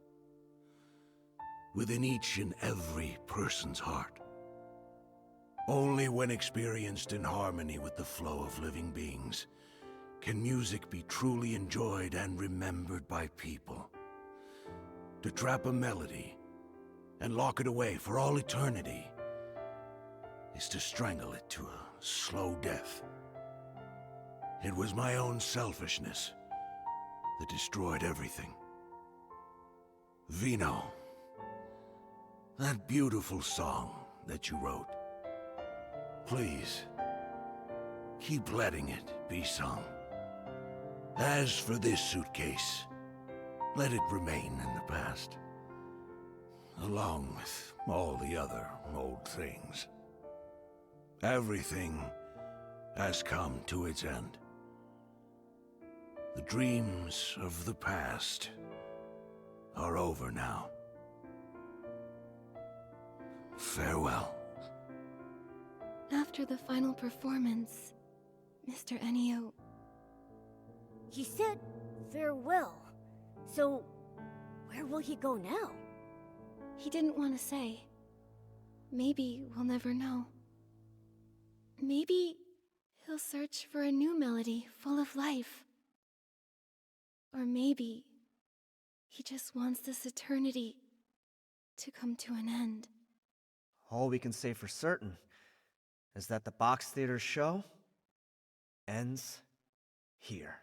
within each and every person's heart. Only when experienced in harmony with the flow of living beings can music be truly enjoyed and remembered by people. To trap a melody and lock it away for all eternity is to strangle it to a slow death. It was my own selfishness that destroyed everything. Vino, that beautiful song that you wrote, please, keep letting it be sung. As for this suitcase, let it remain in the past, along with all the other old things. Everything has come to its end. The dreams of the past are over now. Farewell. After the final performance, Mr. Ennio... He said farewell. So, where will he go now? He didn't want to say. Maybe we'll never know. Maybe he'll search for a new melody full of life. Or maybe he just wants this eternity to come to an end. All we can say for certain is that the Box Theater show ends here.